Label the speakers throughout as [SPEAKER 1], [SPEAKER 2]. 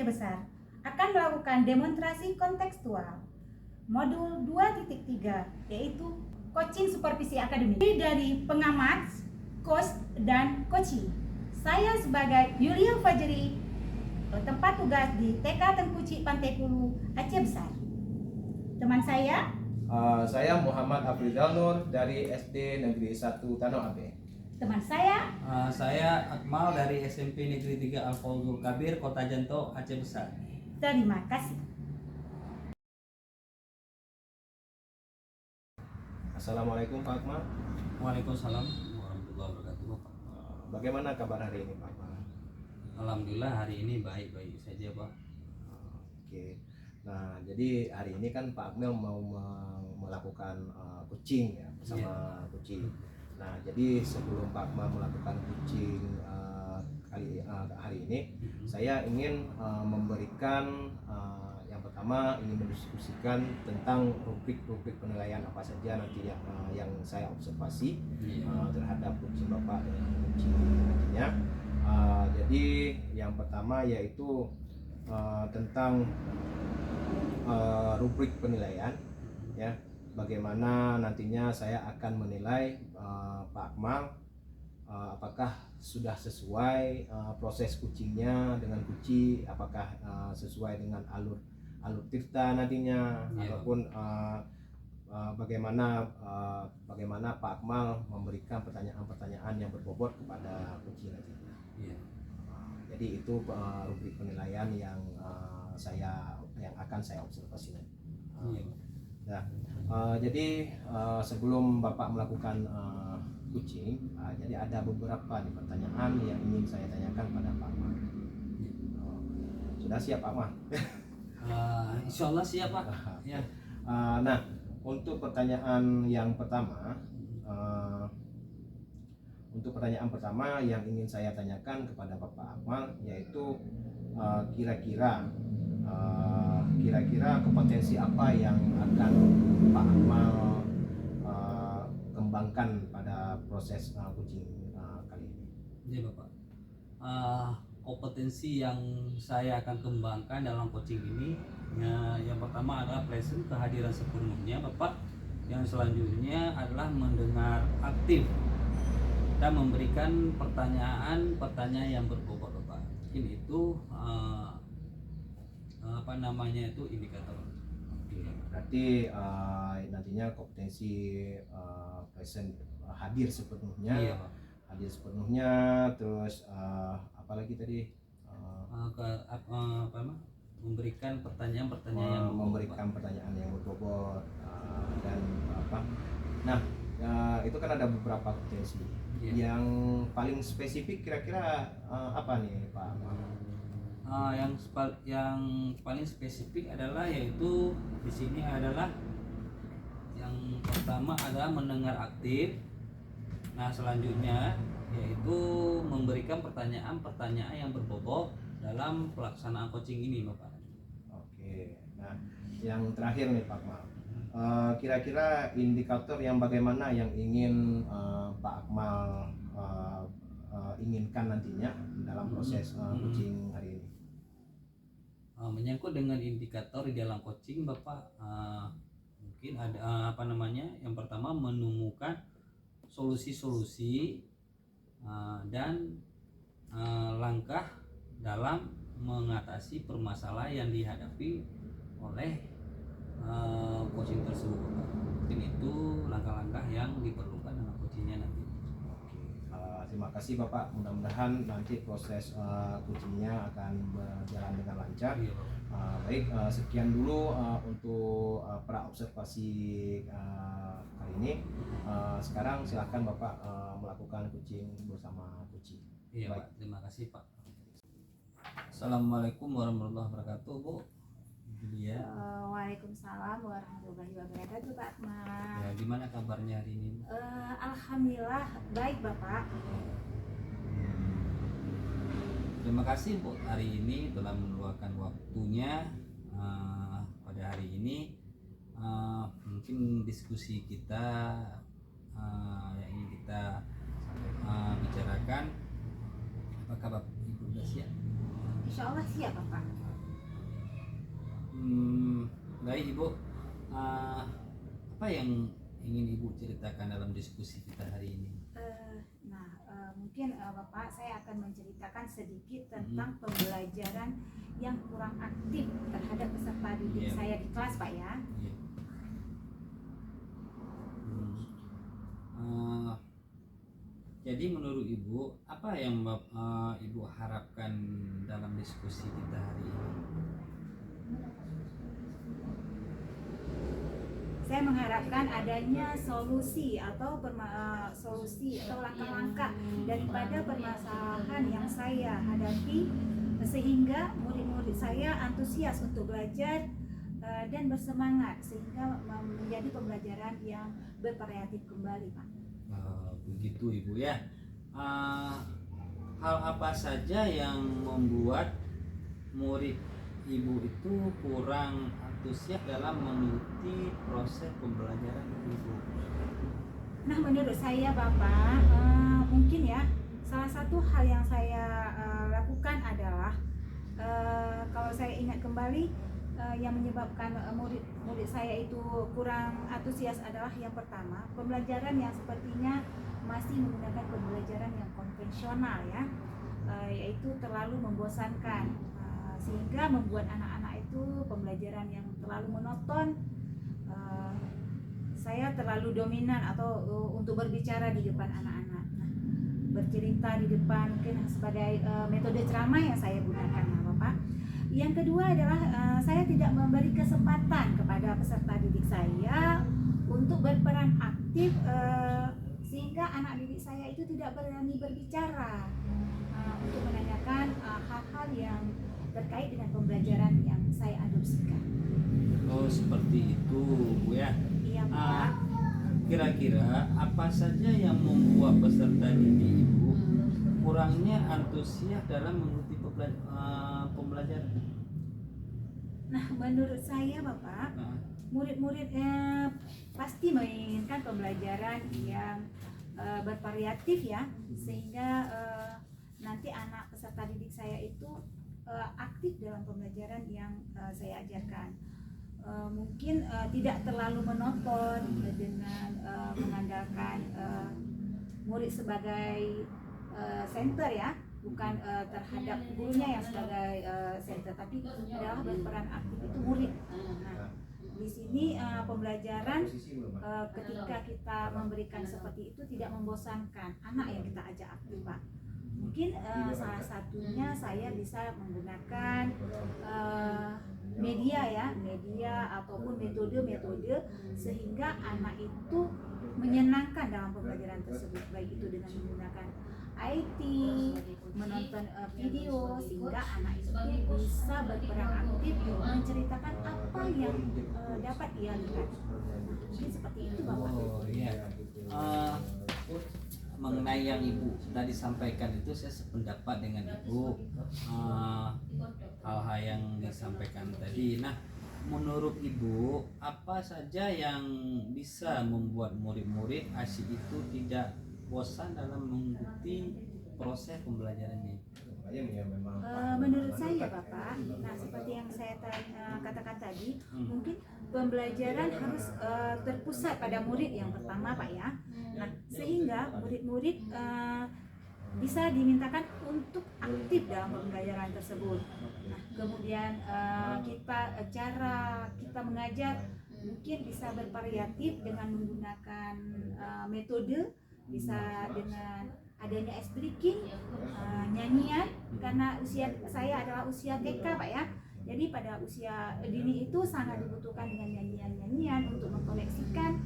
[SPEAKER 1] Aceh Besar akan melakukan demonstrasi kontekstual modul 2.3 yaitu coaching supervisi akademik dari pengamat, coach, dan coaching. Saya sebagai Yulia Fajri, tempat tugas di TK Tengkuci Pantai Kulu, Aceh Besar. Teman
[SPEAKER 2] saya Muhammad Afrizal Nur dari SD Negeri 1 Tanah Abe.
[SPEAKER 1] teman saya
[SPEAKER 3] Akmal dari SMP Negeri 3 Al-Fauzul Kabir, Kota Janto, Aceh Besar.
[SPEAKER 1] Terima kasih.
[SPEAKER 2] Assalamualaikum Pak Akmal.
[SPEAKER 3] Waalaikumsalam warahmatullahi wabarakatuh, Pak.
[SPEAKER 2] Bagaimana kabar hari ini Pak Akmal?
[SPEAKER 3] Alhamdulillah hari ini baik-baik saja, Pak.
[SPEAKER 2] Oke. Nah, jadi hari ini kan Pak Akmal mau melakukan coaching ya bersama coaching. Nah, jadi sebelum Pak Akmal melakukan coaching hari ini, saya ingin memberikan yang pertama ingin mendiskusikan tentang rubrik penilaian apa saja nanti yang saya observasi terhadap coaching Bapak dengan coaching nantinya. Jadi yang pertama yaitu tentang rubrik penilaian ya, bagaimana nantinya saya akan menilai Pak Akmal apakah sudah sesuai proses coachingnya dengan coaching, apakah sesuai dengan alur tirta nantinya ataupun bagaimana Pak Akmal memberikan pertanyaan-pertanyaan yang berbobot kepada coaching nantinya. Jadi itu rubrik penilaian yang akan saya observasi nanti. Jadi sebelum Bapak melakukan coaching, jadi ada beberapa pertanyaan yang ingin saya tanyakan pada Pak Akmal. Sudah siap Pak Akmal?
[SPEAKER 3] Insya Allah siap, Pak. Ya.
[SPEAKER 2] Nah, untuk pertanyaan yang pertama, yang ingin saya tanyakan kepada Bapak Akmal yaitu kira-kira kompetensi apa yang akan Pak Akmal kembangkan pada proses coaching kali ini?
[SPEAKER 3] Iya, Bapak. Kompetensi yang saya akan kembangkan dalam coaching ini yang pertama adalah present, kehadiran sepenuhnya Bapak. Yang selanjutnya adalah mendengar aktif dan memberikan pertanyaan yang berbobot, Bapak. Mungkin itu indikator.
[SPEAKER 2] Berarti nantinya kompetensi present, hadir sepenuhnya.
[SPEAKER 3] Iya, Pak.
[SPEAKER 2] Hadir sepenuhnya, terus apalagi tadi
[SPEAKER 3] memberikan pertanyaan
[SPEAKER 2] yang berbobot dan apa. Nah, itu kan ada beberapa kompetensi.
[SPEAKER 3] Iya.
[SPEAKER 2] Yang paling spesifik kira-kira apa nih Pak Akmal?
[SPEAKER 3] Yang paling spesifik adalah yaitu di sini adalah yang pertama adalah mendengar aktif. Nah, selanjutnya yaitu memberikan pertanyaan yang berbobot dalam pelaksanaan coaching ini, Bapak.
[SPEAKER 2] Oke. Nah, yang terakhir nih Pak Akmal. Kira-kira indikator yang bagaimana yang ingin Pak Akmal inginkan nantinya dalam proses coaching hari ini?
[SPEAKER 3] Menyangkut dengan indikator di dalam coaching, Bapak, mungkin ada yang pertama menemukan solusi-solusi dan langkah dalam mengatasi permasalahan yang dihadapi oleh coaching tersebut, Bapak. Mungkin itu langkah-langkah yang diperlukan dalam coachingnya nanti.
[SPEAKER 2] Terima kasih Bapak, mudah-mudahan nanti proses coachingnya akan berjalan dengan lancar. Baik, sekian dulu untuk pra-observasi kali ini. Sekarang silakan Bapak melakukan coaching bersama coaching.
[SPEAKER 3] Iya, Pak. Terima kasih, Pak. Assalamualaikum warahmatullahi wabarakatuh, Bu Julia.
[SPEAKER 1] Waalaikumsalam warahmatullahi wabarakatuh, Pak Akmal.
[SPEAKER 3] Ya, gimana kabarnya hari ini?
[SPEAKER 1] Alhamdulillah baik, Bapak.
[SPEAKER 3] Terima kasih, Bu, hari ini telah meluangkan waktunya pada hari ini. Mungkin diskusi kita yang ingin kita bicarakan, apakah Bapak Ibu sudah siap?
[SPEAKER 1] Insya Allah siap, Bapak.
[SPEAKER 3] Baik Ibu, apa yang ingin Ibu ceritakan dalam diskusi kita hari ini?
[SPEAKER 1] Mungkin Bapak, saya akan menceritakan sedikit tentang pembelajaran yang kurang aktif terhadap peserta didik saya di kelas, Pak ya.
[SPEAKER 3] Jadi menurut Ibu, apa yang Ibu harapkan dalam diskusi kita hari ini?
[SPEAKER 1] Saya mengharapkan adanya solusi atau langkah-langkah daripada permasalahan yang saya hadapi, sehingga murid-murid saya antusias untuk belajar dan bersemangat, sehingga menjadi pembelajaran yang bervariatif kembali, Pak.
[SPEAKER 3] Begitu Ibu ya. Hal apa saja yang membuat murid Ibu itu kurang antusias dalam mengikuti proses pembelajaran Ibu?
[SPEAKER 1] Nah, menurut saya Bapak, mungkin ya salah satu hal yang saya lakukan adalah, kalau saya ingat kembali, yang menyebabkan murid saya itu kurang antusias adalah yang pertama, pembelajaran yang sepertinya masih menggunakan pembelajaran yang konvensional ya, yaitu terlalu membosankan, sehingga membuat anak-anak itu pembelajaran yang terlalu monoton. Saya terlalu dominan atau untuk berbicara di depan anak-anak, bercerita di depan, mungkin sebagai metode ceramah yang saya gunakan, Bapak. Yang kedua adalah saya tidak memberi kesempatan kepada peserta didik saya untuk berperan aktif, sehingga anak didik saya itu tidak berani berbicara untuk menanyakan hal-hal yang terkait dengan pembelajaran yang saya adopsikan.
[SPEAKER 3] Oh, seperti itu Bu ya.
[SPEAKER 1] Iya, Pak.
[SPEAKER 3] Kira-kira apa saja yang membuat peserta didik Ibu kurangnya antusias dalam mengikuti pembelajaran?
[SPEAKER 1] Nah, menurut saya Bapak, murid-muridnya pasti menginginkan pembelajaran yang bervariatif ya, sehingga nanti anak peserta didik saya itu aktif dalam pembelajaran yang saya ajarkan. Mungkin tidak terlalu monoton dengan mengandalkan murid sebagai center ya, bukan terhadap gurunya yang sebagai center, tapi adalah berperan aktif itu murid. Nah, di sini pembelajaran ketika kita memberikan seperti itu tidak membosankan anak yang kita ajak aktif, Pak. Mungkin salah satunya saya bisa menggunakan media ataupun metode sehingga anak itu menyenangkan dalam pembelajaran tersebut, baik itu dengan menggunakan IT, menonton video, sehingga anak itu bisa berperan aktif menceritakan apa yang dapat ia lihat. Mungkin seperti itu, Bapak.
[SPEAKER 3] Oh iya. Mengenai yang Ibu tadi sampaikan itu saya sependapat dengan Ibu, hal-hal yang disampaikan tadi. Nah, menurut Ibu apa saja yang bisa membuat murid-murid asyik itu tidak bosan dalam mengikuti proses pembelajarannya?
[SPEAKER 1] Menurut saya Bapak, nah seperti yang saya katakan tadi, mungkin pembelajaran harus terpusat pada murid yang pertama, Pak ya. Nah, sehingga murid-murid bisa dimintakan untuk aktif dalam pembelajaran tersebut. Nah, kemudian cara kita mengajar mungkin bisa bervariatif dengan menggunakan metode, bisa dengan adanya ice breaking, nyanyian, karena usia saya adalah usia TK, Pak ya. Jadi pada usia dini itu sangat dibutuhkan dengan nyanyian-nyanyian untuk mengkoneksikan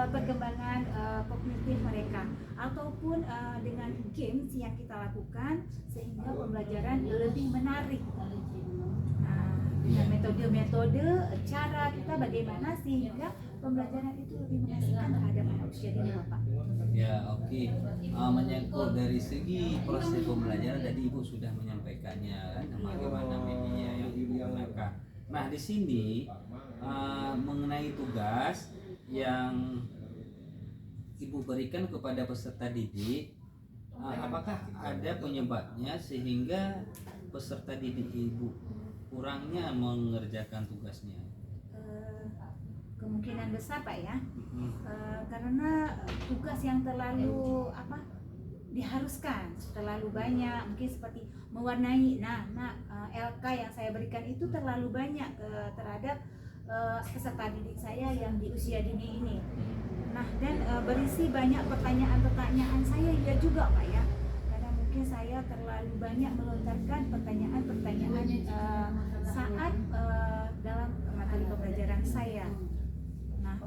[SPEAKER 1] perkembangan kognitif mereka, ataupun dengan games yang kita lakukan sehingga pembelajaran lebih menarik. Dengan metode-metode, cara kita bagaimana sehingga pembelajaran itu lebih mengasihkan terhadap anak usia dini, Bapak.
[SPEAKER 3] Ya, oke. Menyangkut dari segi proses pembelajaran tadi Ibu sudah menyampaikannya kan, bagaimana media yang Ibu gunakan. Nah, di sini mengenai tugas yang Ibu berikan kepada peserta didik, apakah ada penyebabnya sehingga peserta didik Ibu kurangnya mengerjakan tugasnya?
[SPEAKER 1] Kemungkinan besar Pak ya, karena tugas yang terlalu diharuskan terlalu banyak, mungkin seperti mewarnai. LK yang saya berikan itu terlalu banyak terhadap peserta didik saya yang di usia dini ini. Nah, dan berisi banyak pertanyaan-pertanyaan saya juga Pak ya, karena mungkin saya terlalu banyak melontarkan pertanyaan-pertanyaan saat dalam materi pembelajaran saya. Nah,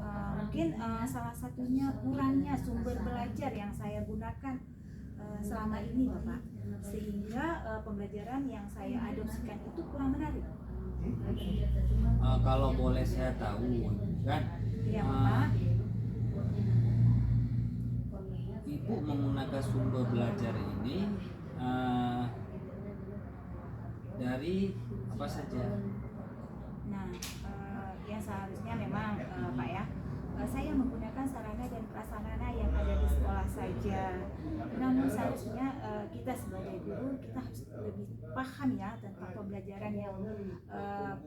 [SPEAKER 1] mungkin salah satunya kurangnya sumber belajar yang saya gunakan selama ini Bapak, sehingga pembelajaran yang saya adopsikan itu kurang menarik.
[SPEAKER 3] Kalau boleh saya tahu kan,
[SPEAKER 1] Ya Bapak.
[SPEAKER 3] Ibu menggunakan sumber belajar ini dari apa saja?
[SPEAKER 1] Nah, yang seharusnya memang Pak ya, saya menggunakan sarana dan prasarana yang ada di sekolah saja. Namun seharusnya kita sebagai guru kita harus lebih paham ya tentang pembelajaran yang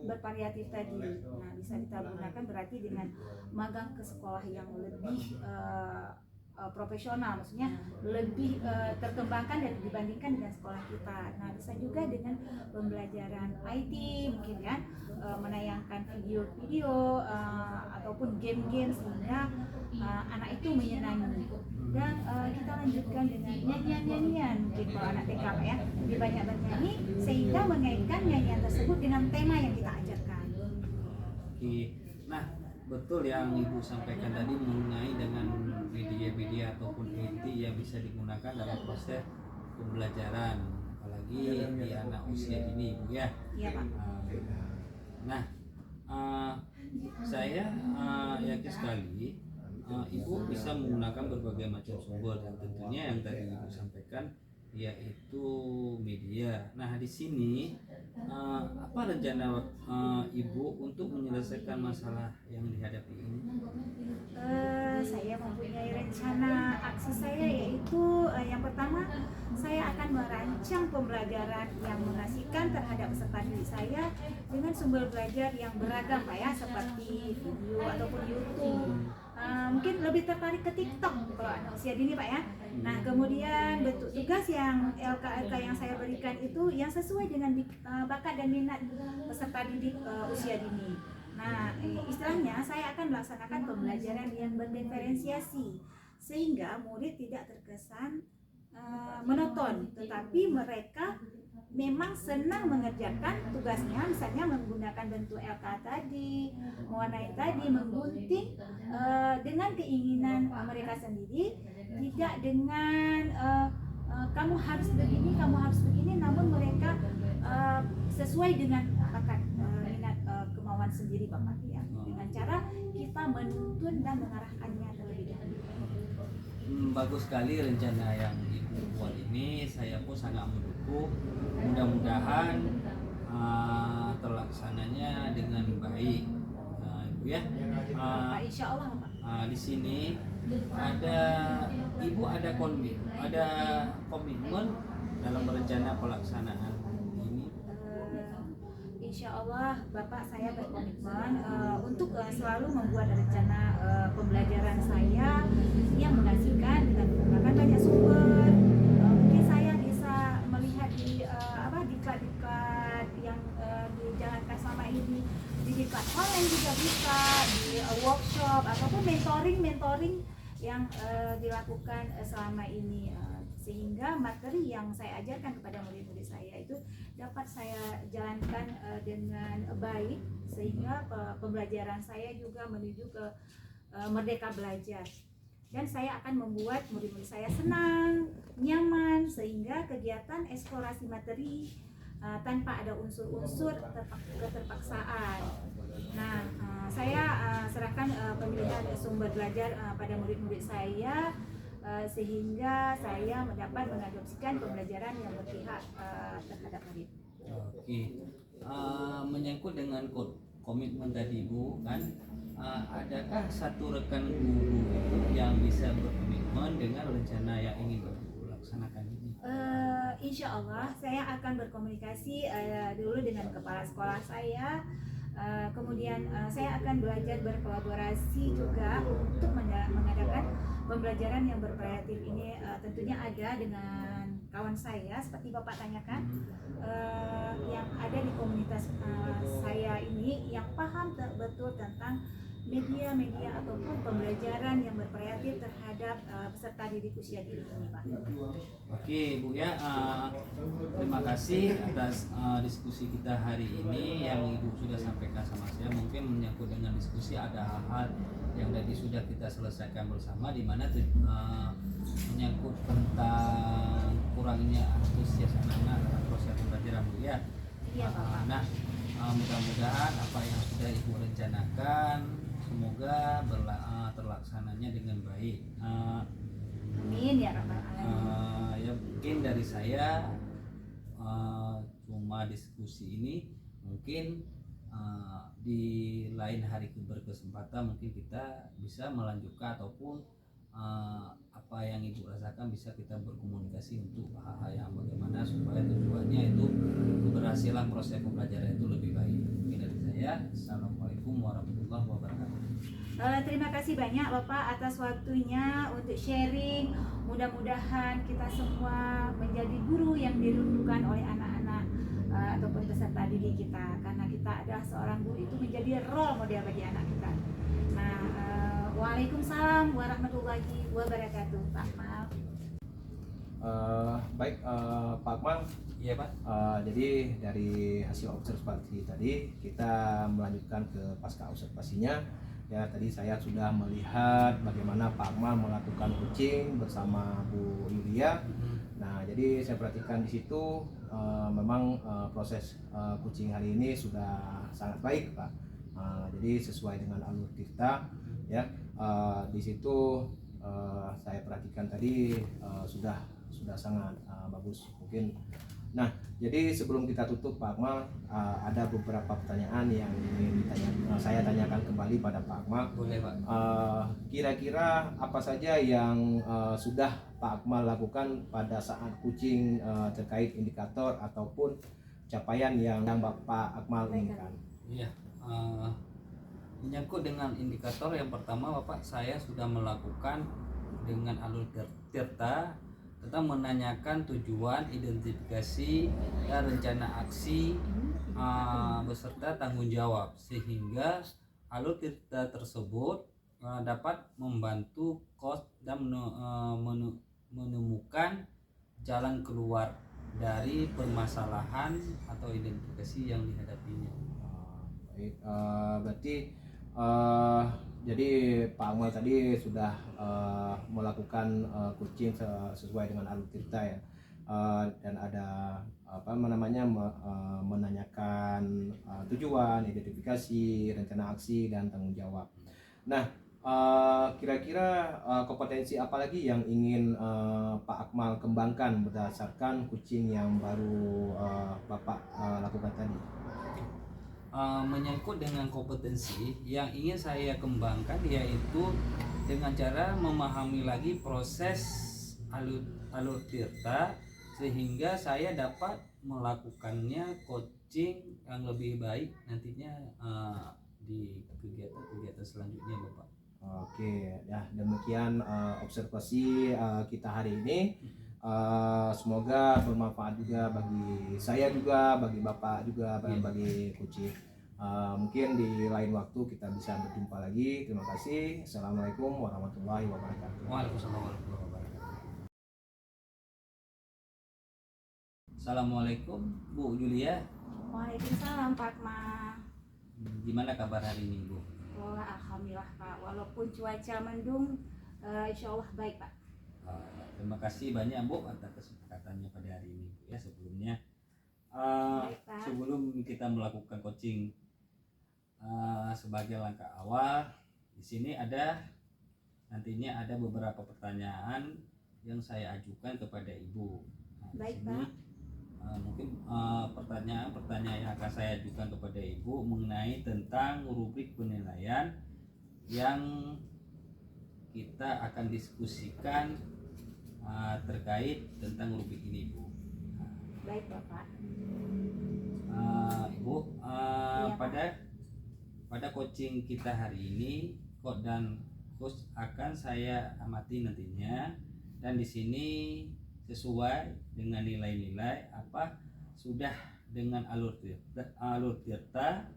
[SPEAKER 1] bervariatif tadi. Nah, bisa kita gunakan berarti dengan magang ke sekolah yang lebih profesional, maksudnya lebih terkembangkan dan dibandingkan dengan sekolah kita. Nah, bisa juga dengan pembelajaran IT mungkin kan, menayangkan video-video ataupun game-game sehingga anak itu menyenangi. Dan kita lanjutkan dengan nyanyian-nyanyian, mungkin kalau anak TK ya lebih banyak bernyanyi sehingga mengaitkan nyanyian tersebut dengan tema yang kita ajarkan.
[SPEAKER 3] Oke. Nah, betul yang Ibu sampaikan tadi mengenai dengan media-media ataupun IT yang bisa digunakan dalam proses pembelajaran, apalagi di anak usia dini, Ibu ya.
[SPEAKER 1] Iya Pak.
[SPEAKER 3] Nah, saya yakin sekali Ibu bisa menggunakan berbagai macam sumber, dan tentunya yang tadi Ibu sampaikan yaitu media. Nah, di sini apa rencana Ibu untuk menyelesaikan masalah yang dihadapi ini?
[SPEAKER 1] Saya mempunyai rencana aksi saya, yaitu yang pertama saya akan merancang pembelajaran yang mengasihkan terhadap peserta didik saya dengan sumber belajar yang beragam Pak ya, seperti video ataupun YouTube. Mungkin lebih tertarik ke TikTok kalau anak usia dini Pak ya. Nah, kemudian bentuk tugas yang LK yang saya berikan itu yang sesuai dengan bakat dan minat peserta didik usia dini. Nah, istilahnya saya akan melaksanakan pembelajaran yang berdiferensiasi sehingga murid tidak terkesan monoton, tetapi mereka memang senang mengerjakan tugasnya, misalnya menggunakan bentuk LK tadi, mewarnai tadi, menggunting dengan keinginan mereka sendiri, tidak dengan kamu harus begini, namun mereka sesuai dengan bakat minat kemauan sendiri Bapak ya, dengan cara kita menuntun dan mengarahkannya terlebih dahulu.
[SPEAKER 3] Bagus sekali rencana yang Ibu buat ini, saya pun sangat mendukung. Mudah-mudahan terlaksananya dengan baik, Ibu ya.
[SPEAKER 1] Insya Allah Pak.
[SPEAKER 3] Di sini ada Ibu ada komitmen dalam rencana pelaksanaan ini.
[SPEAKER 1] Insya Allah Bapak, saya berkomitmen untuk selalu membuat rencana pembelajaran saya yang mengasihkan dengan menggunakan banyak sumber. Mungkin saya bisa melihat di diklat-diklat yang dijalankan selama ini, di diklat online juga bisa, di workshop ataupun mentoring yang dilakukan selama ini, sehingga materi yang saya ajarkan kepada murid-murid saya itu dapat saya jalankan dengan baik, sehingga pembelajaran saya juga menuju ke merdeka belajar. Dan saya akan membuat murid-murid saya senang, nyaman, sehingga kegiatan eksplorasi materi tanpa ada unsur-unsur keterpaksaan. Nah, saya serahkan pemilihan sumber belajar pada murid-murid saya, sehingga saya mendapat mengadopsikan pembelajaran yang berpihak terhadap murid.
[SPEAKER 3] Oke, menyangkut dengan komitmen tadi Bu kan, adakah satu rekan guru yang bisa berkomitmen dengan rencana yang ingin Ibu laksanakan ini?
[SPEAKER 1] insya Allah saya akan berkomunikasi dulu dengan kepala sekolah saya. Kemudian saya akan belajar berkolaborasi juga untuk mengadakan pembelajaran yang bervariatif ini. Tentunya ada dengan kawan saya seperti Bapak tanyakan, yang ada di komunitas saya ini yang paham betul tentang media-media ataupun pembelajaran yang bervariatif terhadap peserta didik usia dini ini, Pak.
[SPEAKER 3] Oke Bu ya, terima kasih atas diskusi kita hari ini yang Ibu sudah sampaikan sama saya. Mungkin menyangkut dengan diskusi ada hal-hal yang tadi sudah kita selesaikan bersama, di mana menyangkut tentang kurangnya antusias anak-anak dalam proses pembelajaran Bu ya.
[SPEAKER 1] Iya, Pak.
[SPEAKER 3] Nah, mudah-mudahan apa yang sudah Ibu rencanakan semoga terlaksananya dengan baik.
[SPEAKER 1] Amin ya rabbal alamin.
[SPEAKER 3] Ya mungkin dari saya cuma diskusi ini, mungkin di lain hari berkesempatan mungkin kita bisa melanjutkan ataupun apa yang Ibu rasakan bisa kita berkomunikasi untuk hal-hal yang bagaimana supaya tujuannya itu keberhasilan proses pembelajaran itu lebih baik. Mungkin dari saya, Assalamualaikum warahmatullahi wabarakatuh.
[SPEAKER 1] Terima kasih banyak Bapak atas waktunya untuk sharing. Mudah-mudahan kita semua menjadi guru yang dirindukan oleh anak-anak ataupun peserta didik kita, karena kita adalah seorang guru itu menjadi role model bagi anak kita. Nah, waalaikumsalam warahmatullahi wabarakatuh, Pak Akmal.
[SPEAKER 2] Baik, Pak Akmal.
[SPEAKER 3] Iya Pak.
[SPEAKER 2] Jadi dari hasil observasi tadi kita melanjutkan ke pasca observasinya. Ya, tadi saya sudah melihat bagaimana Pak Akmal melakukan coaching bersama Bu Yulia. Nah, jadi saya perhatikan di situ memang proses coaching hari ini sudah sangat baik, Pak. Jadi sesuai dengan alur kita, ya. Di situ saya perhatikan tadi sudah sangat bagus mungkin. Nah, jadi sebelum kita tutup Pak Akmal, ada beberapa pertanyaan yang ingin saya tanyakan kembali pada Pak Akmal.
[SPEAKER 3] Boleh Pak.
[SPEAKER 2] Kira-kira apa saja yang sudah Pak Akmal lakukan pada saat coaching terkait indikator ataupun capaian yang Pak Akmal inginkan?
[SPEAKER 3] Iya. Menyangkut dengan indikator, yang pertama Bapak, saya sudah melakukan dengan alur tirta tentang menanyakan tujuan, identifikasi, dan rencana aksi beserta tanggung jawab, sehingga alur tirta tersebut dapat membantu coach dan menemukan jalan keluar dari permasalahan atau identifikasi yang dihadapinya.
[SPEAKER 2] Baik, berarti jadi Pak Akmal tadi sudah melakukan coaching sesuai dengan alur tirta ya, dan ada menanyakan tujuan, identifikasi, rencana aksi, dan tanggung jawab. Nah, kira-kira kompetensi apa lagi yang ingin Pak Akmal kembangkan berdasarkan coaching yang baru Bapak lakukan tadi?
[SPEAKER 3] Menyangkut dengan kompetensi yang ingin saya kembangkan, yaitu dengan cara memahami lagi proses alur tirta, sehingga saya dapat melakukannya coaching yang lebih baik nantinya di kegiatan selanjutnya Bapak.
[SPEAKER 2] Oke, ya demikian observasi kita hari ini. Semoga bermanfaat juga bagi saya juga, bagi Bapak juga, bagi coaching. Mungkin di lain waktu kita bisa berjumpa lagi. Terima kasih. Assalamualaikum warahmatullahi wabarakatuh.
[SPEAKER 3] Waalaikumsalam warahmatullahi wabarakatuh. Assalamualaikum Bu Yulia.
[SPEAKER 1] Waalaikumsalam Pak Akmal.
[SPEAKER 3] Gimana kabar hari ini Bu?
[SPEAKER 1] Oh, alhamdulillah Pak, walaupun cuaca mendung, insya Allah baik Pak.
[SPEAKER 3] Terima kasih banyak Bu atas kesepakatannya pada hari ini ya. Sebelumnya
[SPEAKER 1] Baik, Pak.
[SPEAKER 3] sebelum kita melakukan coaching, sebagai langkah awal, di sini nantinya ada beberapa pertanyaan yang saya ajukan kepada Ibu. Nah,
[SPEAKER 1] Baik,
[SPEAKER 3] di sini,
[SPEAKER 1] Pak.
[SPEAKER 3] mungkin pertanyaan yang akan saya ajukan kepada Ibu mengenai tentang rubrik penilaian yang kita akan diskusikan terkait tentang rubrik ini Bu.
[SPEAKER 1] Baik Bapak.
[SPEAKER 3] Ibu,
[SPEAKER 1] Iya, Pak.
[SPEAKER 3] pada coaching kita hari ini kok dan coach akan saya amati nantinya, dan di sini sesuai dengan nilai-nilai apa sudah dengan alur tirta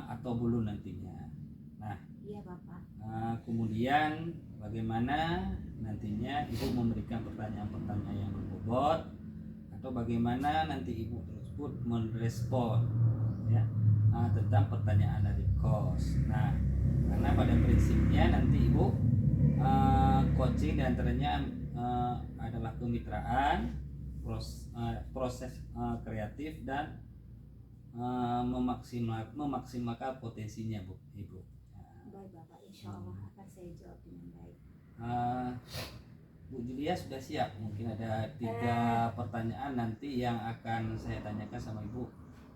[SPEAKER 3] atau belum nantinya. Nah,
[SPEAKER 1] Iya Bapak.
[SPEAKER 3] kemudian bagaimana nantinya ibu memberikan pertanyaan-pertanyaan yang berbobot, atau bagaimana nanti ibu tersebut merespon ya tentang pertanyaan dari coach. Nah, karena pada prinsipnya nanti ibu coaching diantaranya adalah kemitraan, proses kreatif dan memaksimalkan potensinya bu ibu.
[SPEAKER 1] Baik Bapak, insya Allah akan saya jawab dengan baik.
[SPEAKER 3] Bu Julia sudah siap? Mungkin ada 3 pertanyaan nanti yang akan saya tanyakan sama ibu.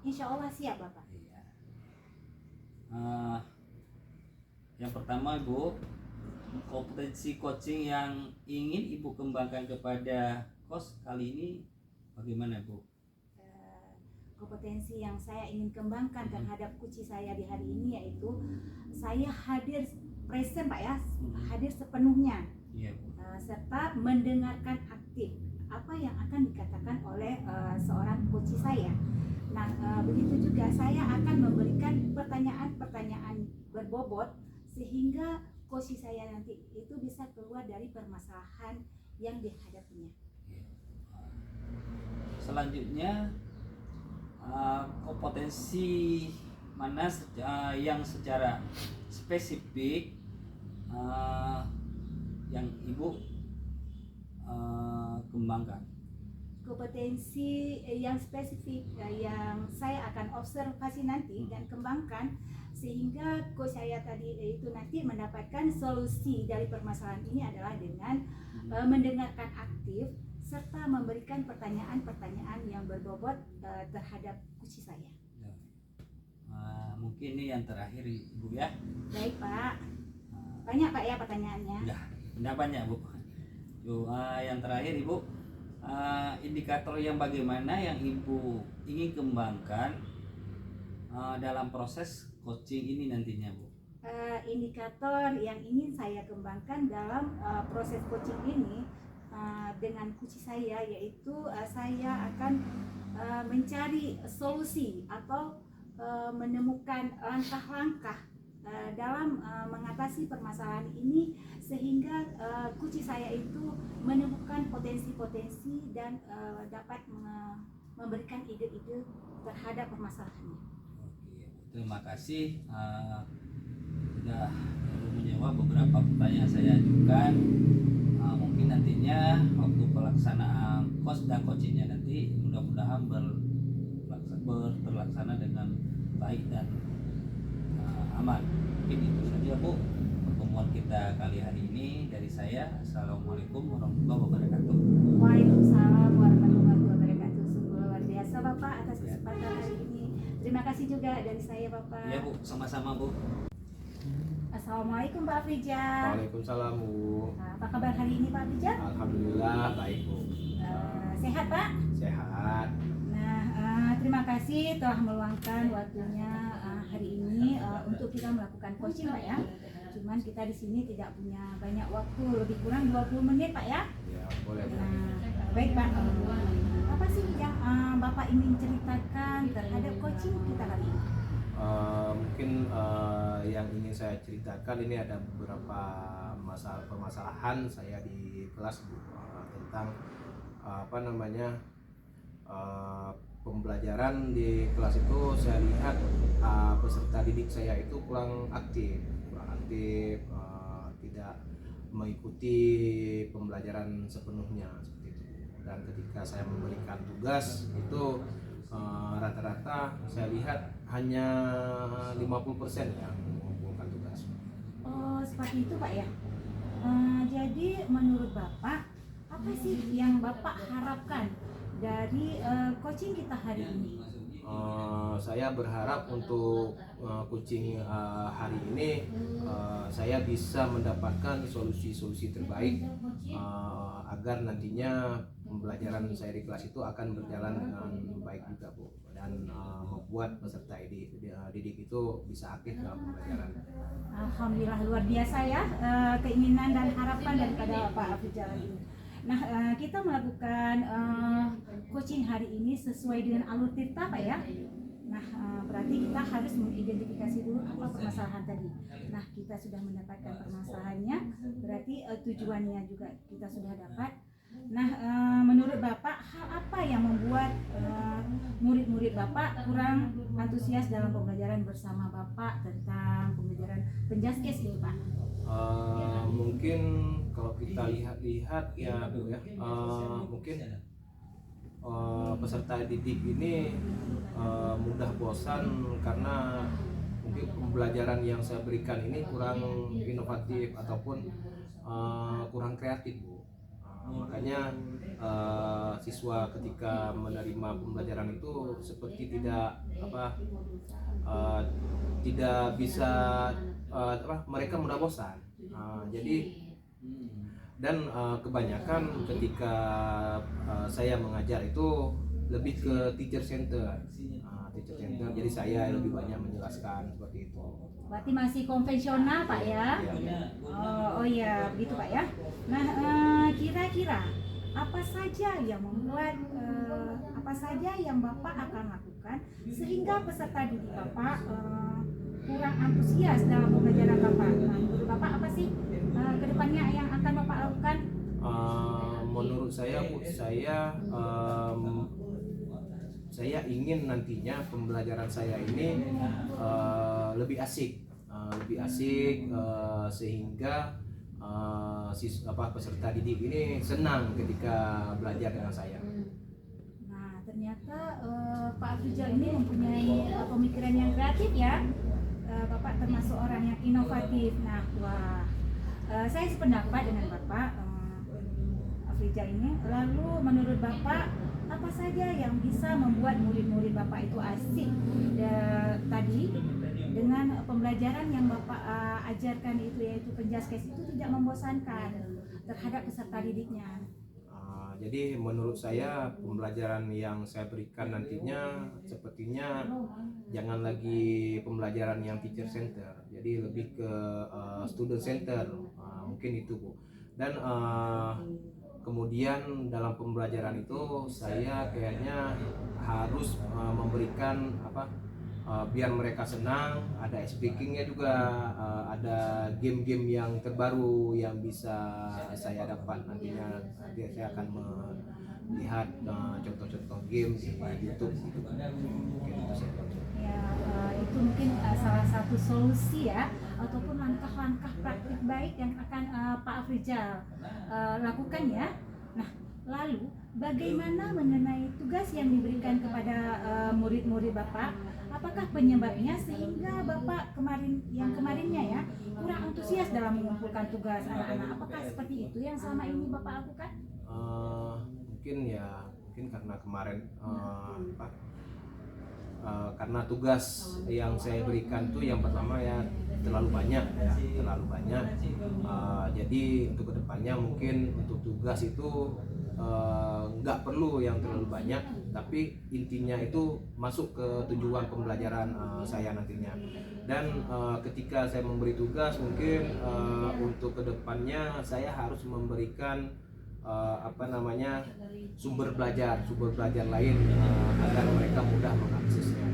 [SPEAKER 1] Insya Allah siap Bapak.
[SPEAKER 3] Iya. Yang pertama ibu, kompetensi coaching yang ingin ibu kembangkan kepada coach kali ini bagaimana bu?
[SPEAKER 1] Kompetensi yang saya ingin kembangkan terhadap coach saya di hari ini yaitu saya hadir present Pak ya, hadir sepenuhnya.
[SPEAKER 3] Iya bu.
[SPEAKER 1] Serta mendengarkan aktif apa yang akan dikatakan oleh seorang coach saya. Nah, begitu juga saya akan memberikan pertanyaan-pertanyaan berbobot sehingga coach saya nanti itu bisa keluar dari permasalahan yang dihadapinya.
[SPEAKER 3] Selanjutnya kompetensi mana yang secara spesifik yang ibu kembangkan?
[SPEAKER 1] Kompetensi yang spesifik yang saya akan observasi nanti dan kembangkan sehingga coach saya tadi itu nanti mendapatkan solusi dari permasalahan ini adalah dengan mendengarkan aktif serta memberikan pertanyaan-pertanyaan yang berbobot terhadap coach saya.
[SPEAKER 3] Mungkin ini yang terakhir ibu ya.
[SPEAKER 1] Baik Pak. Banyak Pak ya pertanyaannya.
[SPEAKER 3] Enggak banyak bu. Yang terakhir ibu, indikator yang bagaimana yang ibu ingin kembangkan dalam proses coaching ini nantinya bu?
[SPEAKER 1] Indikator yang ingin saya kembangkan dalam proses coaching ini dengan coach saya yaitu saya akan mencari solusi atau menemukan langkah-langkah dalam mengatasi permasalahan ini sehingga coach saya itu menemukan potensi-potensi dan dapat memberikan ide-ide terhadap permasalahannya.
[SPEAKER 3] Oke, terima kasih sudah menjawab beberapa pertanyaan saya ajukan. Mungkin nantinya waktu pelaksanaan coach dan coachingnya nanti mudah-mudahan terlaksana dengan baik dan aman. Mungkin itu saja bu pertemuan kita kali hari ini dari saya. Assalamualaikum warahmatullahi wabarakatuh.
[SPEAKER 1] Waalaikumsalam warahmatullahi wabarakatuh. Sungguh luar biasa Bapak atas kesempatan hari ini. Terima kasih juga dari saya Bapak.
[SPEAKER 3] Iya bu, sama-sama bu.
[SPEAKER 1] Assalamualaikum Pak Afrizal.
[SPEAKER 2] Waalaikumsalam Bu.
[SPEAKER 1] Apa kabar hari ini Pak Afrizal?
[SPEAKER 2] Alhamdulillah baik Bu.
[SPEAKER 1] Sehat Pak?
[SPEAKER 2] Sehat.
[SPEAKER 1] Nah, terima kasih telah meluangkan waktunya hari ini untuk kita melakukan coaching Pak ya. Cuman kita di sini tidak punya banyak waktu, lebih kurang 20 menit Pak ya.
[SPEAKER 2] Ya boleh.
[SPEAKER 1] Nah, baik Pak. Apa sih yang Bapak ingin ceritakan terhadap coaching kita kali ini?
[SPEAKER 2] Mungkin yang ingin saya ceritakan ini ada beberapa permasalahan saya di kelas Bu, tentang pembelajaran di kelas itu. Saya lihat peserta didik saya itu kurang aktif, tidak mengikuti pembelajaran sepenuhnya seperti itu. Dan ketika saya memberikan tugas itu rata-rata saya lihat hanya 50% yang mengumpulkan tugas.
[SPEAKER 1] Oh, seperti itu Pak ya. Jadi menurut Bapak, apa sih yang Bapak harapkan dari coaching kita hari ini?
[SPEAKER 2] Saya berharap untuk coaching hari ini saya bisa mendapatkan solusi-solusi terbaik agar nantinya pembelajaran saya di kelas itu akan berjalan dengan baik juga Bu, dan membuat peserta didik itu bisa aktif dalam pembelajaran.
[SPEAKER 1] Alhamdulillah, luar biasa ya keinginan dan harapan daripada Pak Afrizal ini. Nah, kita melakukan coaching hari ini sesuai dengan alur tirta Pak ya. Nah, berarti kita harus mengidentifikasi dulu apa permasalahan tadi. Nah, kita sudah mendapatkan permasalahannya, berarti tujuannya juga kita sudah dapat. Nah, menurut Bapak, hal apa yang membuat murid-murid Bapak kurang antusias dalam pembelajaran bersama Bapak tentang pembelajaran penjaskes ini, Pak?
[SPEAKER 2] Mungkin kalau kita lihat ya Bu ya, mungkin peserta didik ini mudah bosan karena mungkin pembelajaran yang saya berikan ini kurang inovatif ataupun kurang kreatif Bu. Makanya siswa ketika menerima pembelajaran itu seperti tidak bisa mereka mudah bosan. Jadi dan kebanyakan ketika saya mengajar itu lebih ke teacher center. Jadi saya lebih banyak menjelaskan seperti itu.
[SPEAKER 1] Berarti masih konvensional Pak ya? Oh iya, begitu Pak ya. Nah, kira-kira apa saja yang membuat apa saja yang Bapak akan lakukan sehingga peserta didik Bapak kurang antusias dalam pembelajaran Bapak? Nah, menurut Bapak apa sih kedepannya yang akan Bapak lakukan?
[SPEAKER 2] Menurut saya Bu, saya ingin nantinya pembelajaran saya ini lebih asik, sehingga peserta didik ini senang ketika belajar dengan saya.
[SPEAKER 1] Nah, ternyata Pak Afrizal ini mempunyai pemikiran yang kreatif ya. Bapak termasuk orang yang inovatif. Nah, wah, saya sependapat dengan Bapak Afrizal ini. Lalu menurut Bapak apa saja yang bisa membuat murid-murid Bapak itu asik tadi dengan pembelajaran yang Bapak ajarkan itu, yaitu penjaskes itu tidak membosankan terhadap peserta didiknya?
[SPEAKER 2] Jadi menurut saya pembelajaran yang saya berikan nantinya sepertinya jangan lagi pembelajaran yang teacher center, jadi lebih ke student center, mungkin itu Bu. Dan kemudian dalam pembelajaran itu saya kayaknya harus memberikan biar mereka senang, ada speakingnya juga, ada game-game yang terbaru yang bisa saya dapat nantinya. Nanti saya akan melihat contoh-contoh game di YouTube gitu. Mungkin itu saja.
[SPEAKER 1] Ya, itu mungkin salah satu solusi ya, ataupun langkah-langkah praktik baik yang akan Pak Afrizal lakukan ya. Nah, lalu bagaimana mengenai tugas yang diberikan kepada murid-murid Bapak? Apakah penyebabnya sehingga Bapak kemarinnya ya kurang antusias dalam mengumpulkan tugas anak-anak? Apakah seperti itu yang selama ini Bapak lakukan?
[SPEAKER 2] Mungkin karena kemarin karena tugas yang saya berikan tuh yang pertama ya terlalu banyak. Jadi untuk kedepannya mungkin untuk tugas itu nggak perlu yang terlalu banyak, tapi intinya itu masuk ke tujuan pembelajaran saya nantinya. Dan ketika saya memberi tugas mungkin untuk kedepannya saya harus memberikan sumber belajar lain agar mereka mudah mengaksesnya.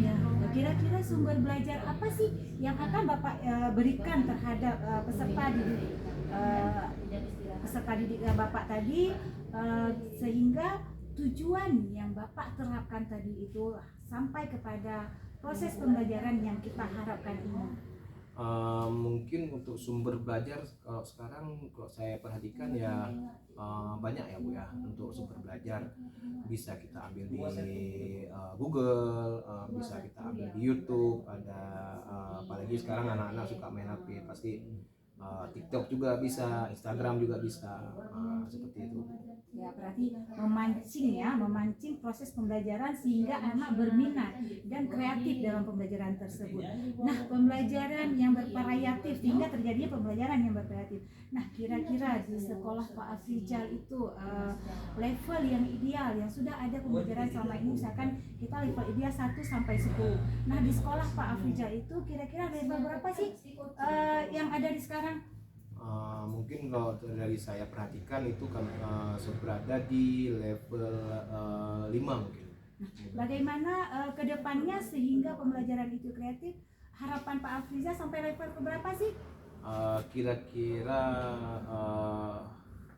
[SPEAKER 1] Ya, kira-kira sumber belajar apa sih yang akan Bapak berikan terhadap peserta didik Bapak tadi sehingga tujuan yang Bapak terapkan tadi itu sampai kepada proses pembelajaran yang kita harapkan ini?
[SPEAKER 2] Mungkin untuk sumber belajar kalau sekarang kalau saya perhatikan ya banyak ya Bu ya. Untuk sumber belajar bisa kita ambil di Google, bisa kita ambil di YouTube, ada apalagi sekarang anak-anak suka main HP, pasti TikTok juga bisa, Instagram juga bisa, seperti itu.
[SPEAKER 1] Ya, berarti memancing proses pembelajaran sehingga anak berminat dan kreatif dalam pembelajaran tersebut. Nah, pembelajaran yang bervariatif sehingga terjadinya pembelajaran yang bervariatif. Nah, kira-kira di sekolah Pak Afrizal itu level yang ideal yang sudah ada pembelajaran selama ini, misalkan kita level ideal 1 sampai 10. Nah, di sekolah Pak Afrizal itu kira-kira level berapa sih yang ada di sekarang?
[SPEAKER 2] Mungkin kalau dari saya perhatikan itu kan berada di level 5 mungkin.
[SPEAKER 1] Bagaimana ke depannya sehingga pembelajaran itu kreatif? Harapan Pak Afrizal sampai level ke berapa sih?
[SPEAKER 2] Kira-kira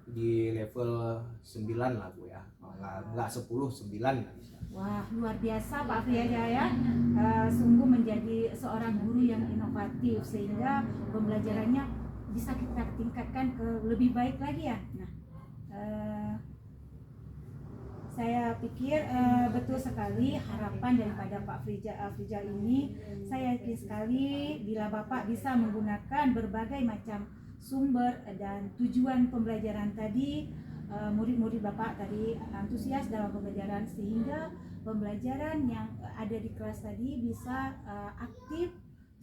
[SPEAKER 2] di level 9 lah Bu ya. Enggak 10, 9 lah bisa.
[SPEAKER 1] Wah, luar biasa Pak Afrizal ya. Sungguh menjadi seorang guru yang inovatif sehingga pembelajarannya bisa kita tingkatkan ke lebih baik lagi ya. Nah, saya pikir betul sekali harapan daripada Pak Afrizal ini. Saya yakin sekali bila Bapak bisa menggunakan berbagai macam sumber dan tujuan pembelajaran tadi, murid-murid Bapak tadi antusias dalam pembelajaran sehingga pembelajaran yang ada di kelas tadi bisa aktif,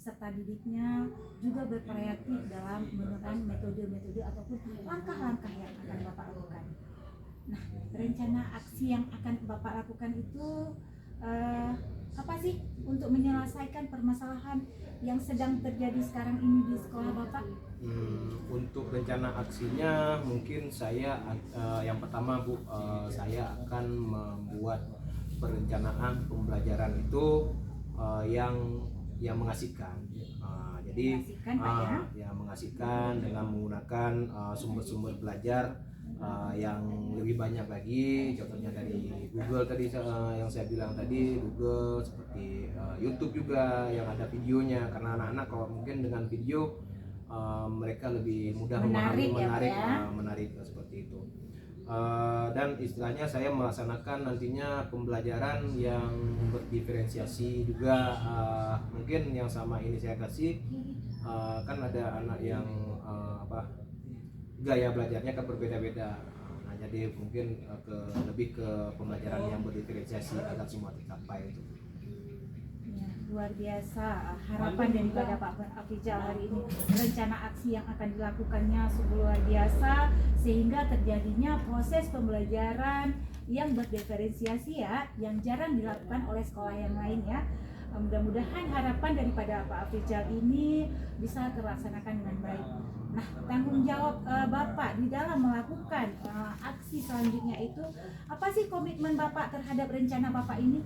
[SPEAKER 1] serta didiknya juga bervariatif dalam menggunakan metode-metode ataupun langkah-langkah yang akan Bapak lakukan. Nah, rencana aksi yang akan Bapak lakukan itu apa sih untuk menyelesaikan permasalahan yang sedang terjadi sekarang ini di sekolah Bapak?
[SPEAKER 2] Untuk rencana aksinya mungkin saya yang pertama Bu, saya akan membuat perencanaan pembelajaran itu yang mengasihkan. Jadi mengasihkan dengan menggunakan sumber-sumber belajar yang lebih banyak lagi, contohnya dari Google tadi yang saya bilang tadi, Google, seperti YouTube juga yang ada videonya, karena anak-anak kalau mungkin dengan video mereka lebih mudah menarik seperti itu. Dan istilahnya saya melaksanakan nantinya pembelajaran yang berdiferensiasi juga, mungkin yang sama ini saya kasih kan ada anak yang gaya belajarnya kan berbeda-beda. Nah, jadi mungkin lebih ke pembelajaran yang berdiferensiasi agar semua tercapai itu.
[SPEAKER 1] Ya, luar biasa harapan daripada Pak Afrizal hari ini. Rencana aksi yang akan dilakukannya sungguh luar biasa sehingga terjadinya proses pembelajaran yang berdiferensiasi ya, yang jarang dilakukan oleh sekolah yang lain ya. Mudah-mudahan harapan daripada Pak Afrizal ini bisa terlaksanakan dengan baik. Nah, tanggung jawab Bapak di dalam melakukan aksi selanjutnya itu apa sih komitmen Bapak terhadap rencana Bapak ini?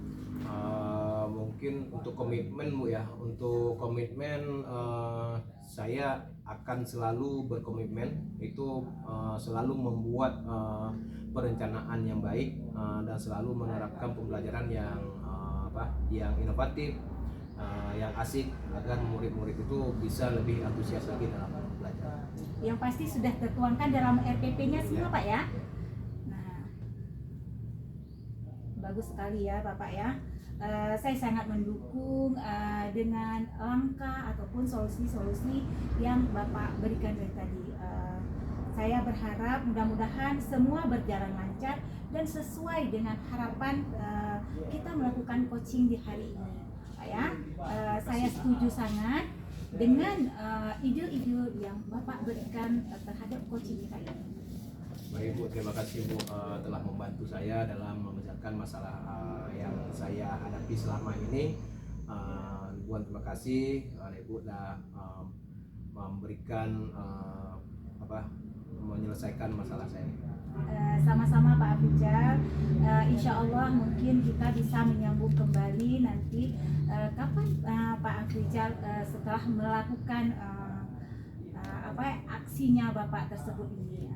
[SPEAKER 2] Mungkin untuk komitmen Bu ya, untuk komitmen saya akan selalu berkomitmen itu selalu membuat perencanaan yang baik dan selalu menerapkan pembelajaran yang inovatif, yang asik agar murid-murid itu bisa lebih antusias lagi dalam belajar.
[SPEAKER 1] Yang pasti sudah tertuangkan dalam RPP-nya semua Pak ya. Nah, bagus sekali ya Bapak ya. Saya sangat mendukung dengan langkah ataupun solusi-solusi yang Bapak berikan dari tadi. Saya berharap mudah-mudahan semua berjalan lancar dan sesuai dengan harapan kita melakukan coaching di hari ini, Pak ya. Saya setuju sangat dengan ide-ide yang Bapak berikan terhadap coaching kita ini.
[SPEAKER 2] Baik Bu, terima kasih Bu telah membantu saya dalam memecahkan masalah yang saya hadapi selama ini. Ribuan terima kasih Ibu telah memberikan menyelesaikan masalah saya.
[SPEAKER 1] Sama-sama Pak Afrizal. Insya Allah mungkin kita bisa menyambung kembali nanti kapan Pak Afrizal setelah melakukan aksinya Bapak tersebut ini.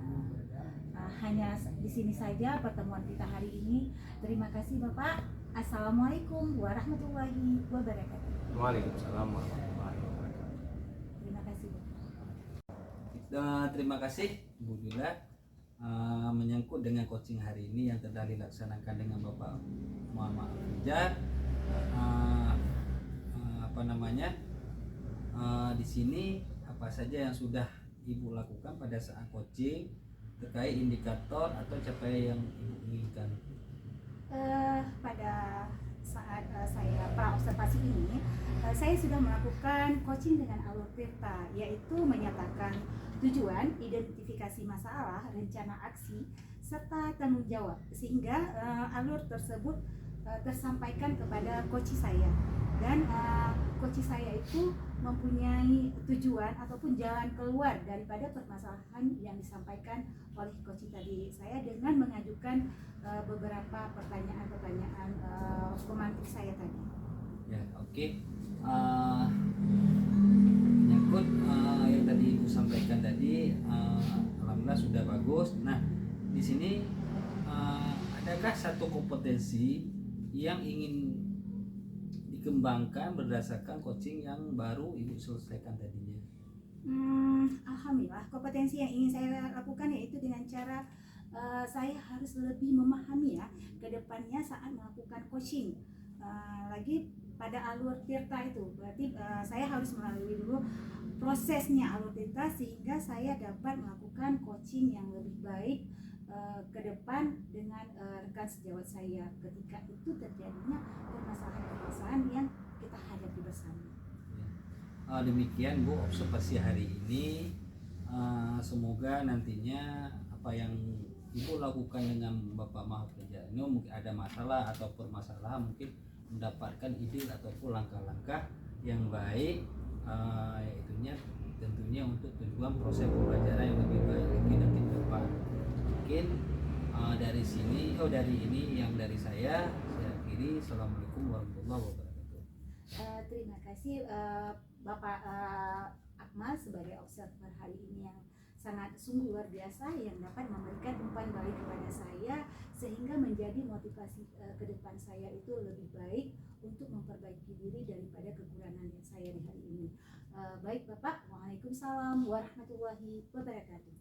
[SPEAKER 1] Hanya di sini saja pertemuan kita hari ini. Terima kasih Bapak. Assalamualaikum warahmatullahi wabarakatuh.
[SPEAKER 2] Waalaikumsalam warahmatullahi wabarakatuh.
[SPEAKER 1] Terima kasih Bapak.
[SPEAKER 3] Terima kasih Bu Jula menyangkut dengan coaching hari ini yang telah dilaksanakan dengan Bapak Muhammad Afrizal. Di sini apa saja yang sudah Ibu lakukan pada saat coaching terkait indikator atau capaian yang Ibu inginkan?
[SPEAKER 1] Pada saat saya praobservasi ini, saya sudah melakukan coaching dengan alur Tirta, yaitu menyatakan tujuan, identifikasi masalah, rencana aksi, serta tanggung jawab, sehingga alur tersebut tersampaikan kepada coach saya. Dan coach saya itu mempunyai tujuan ataupun jalan keluar daripada permasalahan yang disampaikan oleh coach tadi. Saya dengan mengajukan beberapa pertanyaan-pertanyaan pemantik saya tadi.
[SPEAKER 3] Ya, oke. Menyangkut yang tadi Ibu sampaikan tadi, alhamdulillah sudah bagus. Nah, di sini adakah satu kompetensi yang ingin dikembangkan berdasarkan coaching yang baru Ibu selesaikan tadinya?
[SPEAKER 1] Alhamdulillah, kompetensi yang ingin saya lakukan yaitu dengan cara saya harus lebih memahami ya ke depannya saat melakukan coaching. Lagi pada alur Tirta itu, berarti saya harus melalui dulu prosesnya alur Tirta sehingga saya dapat melakukan coaching yang lebih baik ke depan dengan rekan sejawat saya ketika itu terjadinya permasalahan-permasalahan yang kita hadapi bersama.
[SPEAKER 3] Demikian Bu observasi hari ini. Semoga nantinya apa yang Ibu lakukan dengan Bapak Mahfudja ini mungkin ada masalah atau permasalahan, mungkin mendapatkan ide ataupun langkah-langkah yang baik, yaitunya tentunya untuk tujuan proses pembelajaran yang lebih baik lagi nanti ke depan. Mungkin dari ini yang dari saya akhiri. Assalamualaikum warahmatullahi wabarakatuh.
[SPEAKER 1] Terima kasih Bapak Akmal sebagai observer hari ini yang sangat sungguh luar biasa yang dapat memberikan umpan balik kepada saya sehingga menjadi motivasi ke depan saya itu lebih baik untuk memperbaiki diri daripada kekurangan yang saya di hari ini. Baik Bapak, Waalaikumsalam warahmatullahi wabarakatuh.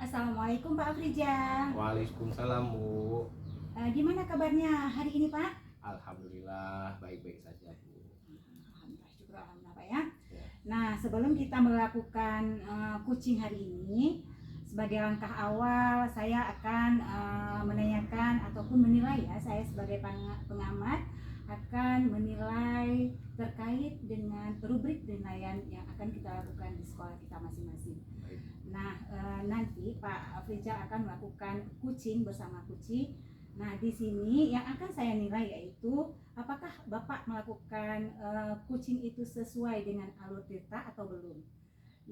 [SPEAKER 1] Assalamualaikum Pak Afrija.
[SPEAKER 2] Waalaikumsalam Bu.
[SPEAKER 1] Gimana kabarnya hari ini Pak?
[SPEAKER 2] Alhamdulillah baik-baik saja Bu.
[SPEAKER 1] Alhamdulillah, syukur alhamdulillah Pak ya.
[SPEAKER 2] Ya.
[SPEAKER 1] Nah sebelum kita melakukan coaching hari ini, sebagai langkah awal saya akan menanyakan ataupun menilai ya, saya sebagai pengamat akan menilai terkait dengan rubrik penilaian yang akan kita lakukan di sekolah kita masing-masing.
[SPEAKER 2] Baik.
[SPEAKER 1] Nah nanti Pak Afrizal akan melakukan coaching bersama coaching. Nah di sini yang akan saya nilai yaitu apakah Bapak melakukan coaching itu sesuai dengan alur Tirta atau belum.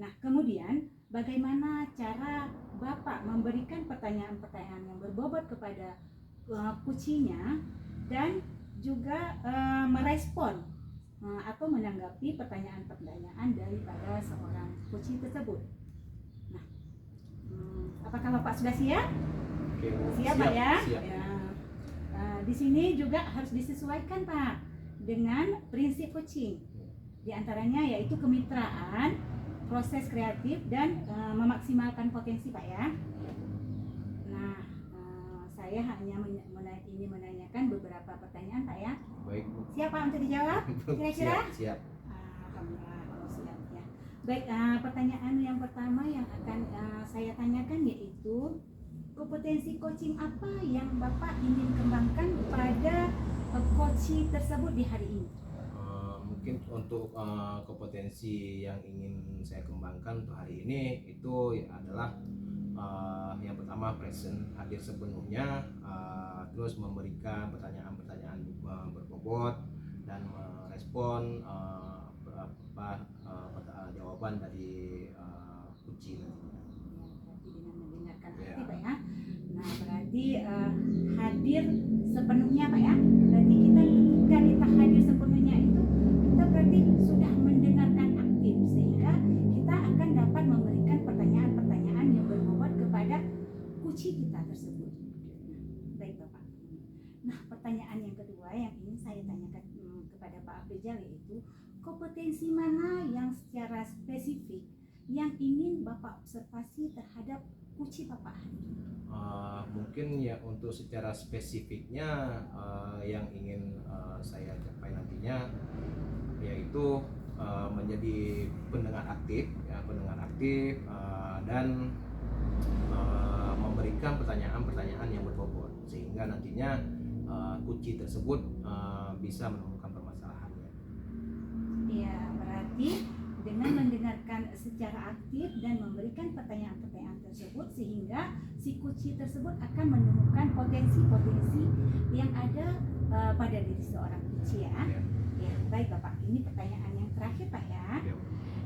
[SPEAKER 1] Nah kemudian bagaimana cara Bapak memberikan pertanyaan-pertanyaan yang berbobot kepada coachingnya dan juga merespon atau menanggapi pertanyaan-pertanyaan daripada seorang coaching tersebut. Nah, apakah Bapak sudah siap?
[SPEAKER 2] Oke, Bu.
[SPEAKER 1] Siap Pak ya?
[SPEAKER 2] Siap.
[SPEAKER 1] Ya. Di sini juga harus disesuaikan Pak dengan prinsip coaching. Di antaranya yaitu kemitraan, proses kreatif dan memaksimalkan potensi Pak ya. Nah, saya hanya ingin menanyakan beberapa pertanyaan Pak ya.
[SPEAKER 2] Baik Bu.
[SPEAKER 1] Siap Pak untuk dijawab? Kira-kira?
[SPEAKER 2] Siap.
[SPEAKER 1] Alhamdulillah kalau siap ya. Baik, pertanyaan yang pertama yang akan saya tanyakan yaitu kompetensi coaching apa yang Bapak ingin kembangkan pada coaching tersebut di hari ini?
[SPEAKER 2] Mungkin untuk kompetensi yang ingin saya kembangkan untuk hari ini itu adalah yang pertama present, hadir sepenuhnya, terus memberikan pertanyaan-pertanyaan berbobot dan merespon jawaban dari kunci.
[SPEAKER 1] Berarti dengan mendengarkan
[SPEAKER 2] Ya.
[SPEAKER 1] arti Pak ya. Nah berarti hadir sepenuhnya Pak ya. Berarti kita ketika kita hadir sepenuhnya itu kita berarti sudah mendengarkan aktif sehingga kita akan dapat memberikan pertanyaan-pertanyaan yang berbobot kepada kunci kita tersebut. Baik Bapak. Nah pertanyaan yang kedua yang ingin saya tanyakan kepada Pak Afrizal yaitu kompetensi mana yang secara spesifik yang ingin Bapak observasi terhadap kunci Bapak hari ini?
[SPEAKER 2] Mungkin ya untuk secara spesifiknya yang ingin saya capai nantinya utamanya yaitu menjadi pendengar aktif, ya, dan memberikan pertanyaan-pertanyaan yang berbobot sehingga nantinya kunci tersebut bisa menemukan permasalahannya.
[SPEAKER 1] Ya, berarti dengan mendengarkan secara aktif dan memberikan pertanyaan-pertanyaan tersebut sehingga si kunci tersebut akan menemukan potensi-potensi yang ada pada diri seorang kunci ya. Ya, baik Bapak. Ini pertanyaan yang terakhir Pak ya.
[SPEAKER 2] Ya.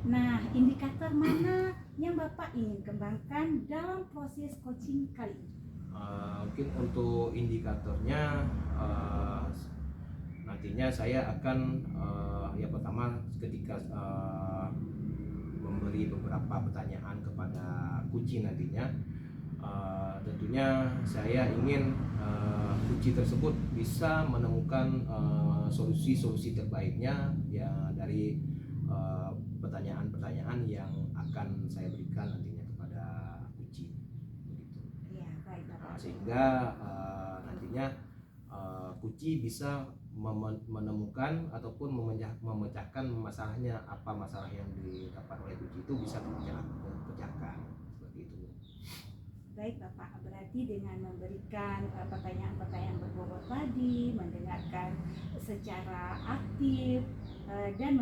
[SPEAKER 1] Nah, indikator mana yang Bapak ingin kembangkan dalam proses coaching kali ini?
[SPEAKER 2] Mungkin untuk indikatornya nantinya saya akan yang pertama ketika memberi beberapa pertanyaan kepada kunci nantinya, tentunya saya ingin kunci tersebut bisa menemukan solusi-solusi terbaiknya ya dari pertanyaan-pertanyaan yang akan saya berikan nantinya kepada kunci begitu.
[SPEAKER 1] Ya, baik Bapak.
[SPEAKER 2] Sehingga nantinya kunci bisa menemukan ataupun memecahkan masalahnya, apa masalah yang didapat oleh kunci itu bisa terpecahkan seperti itu.
[SPEAKER 1] Baik Bapak, berarti dengan memberikan pertanyaan-pertanyaan berbobot tadi, mendengarkan secara aktif dan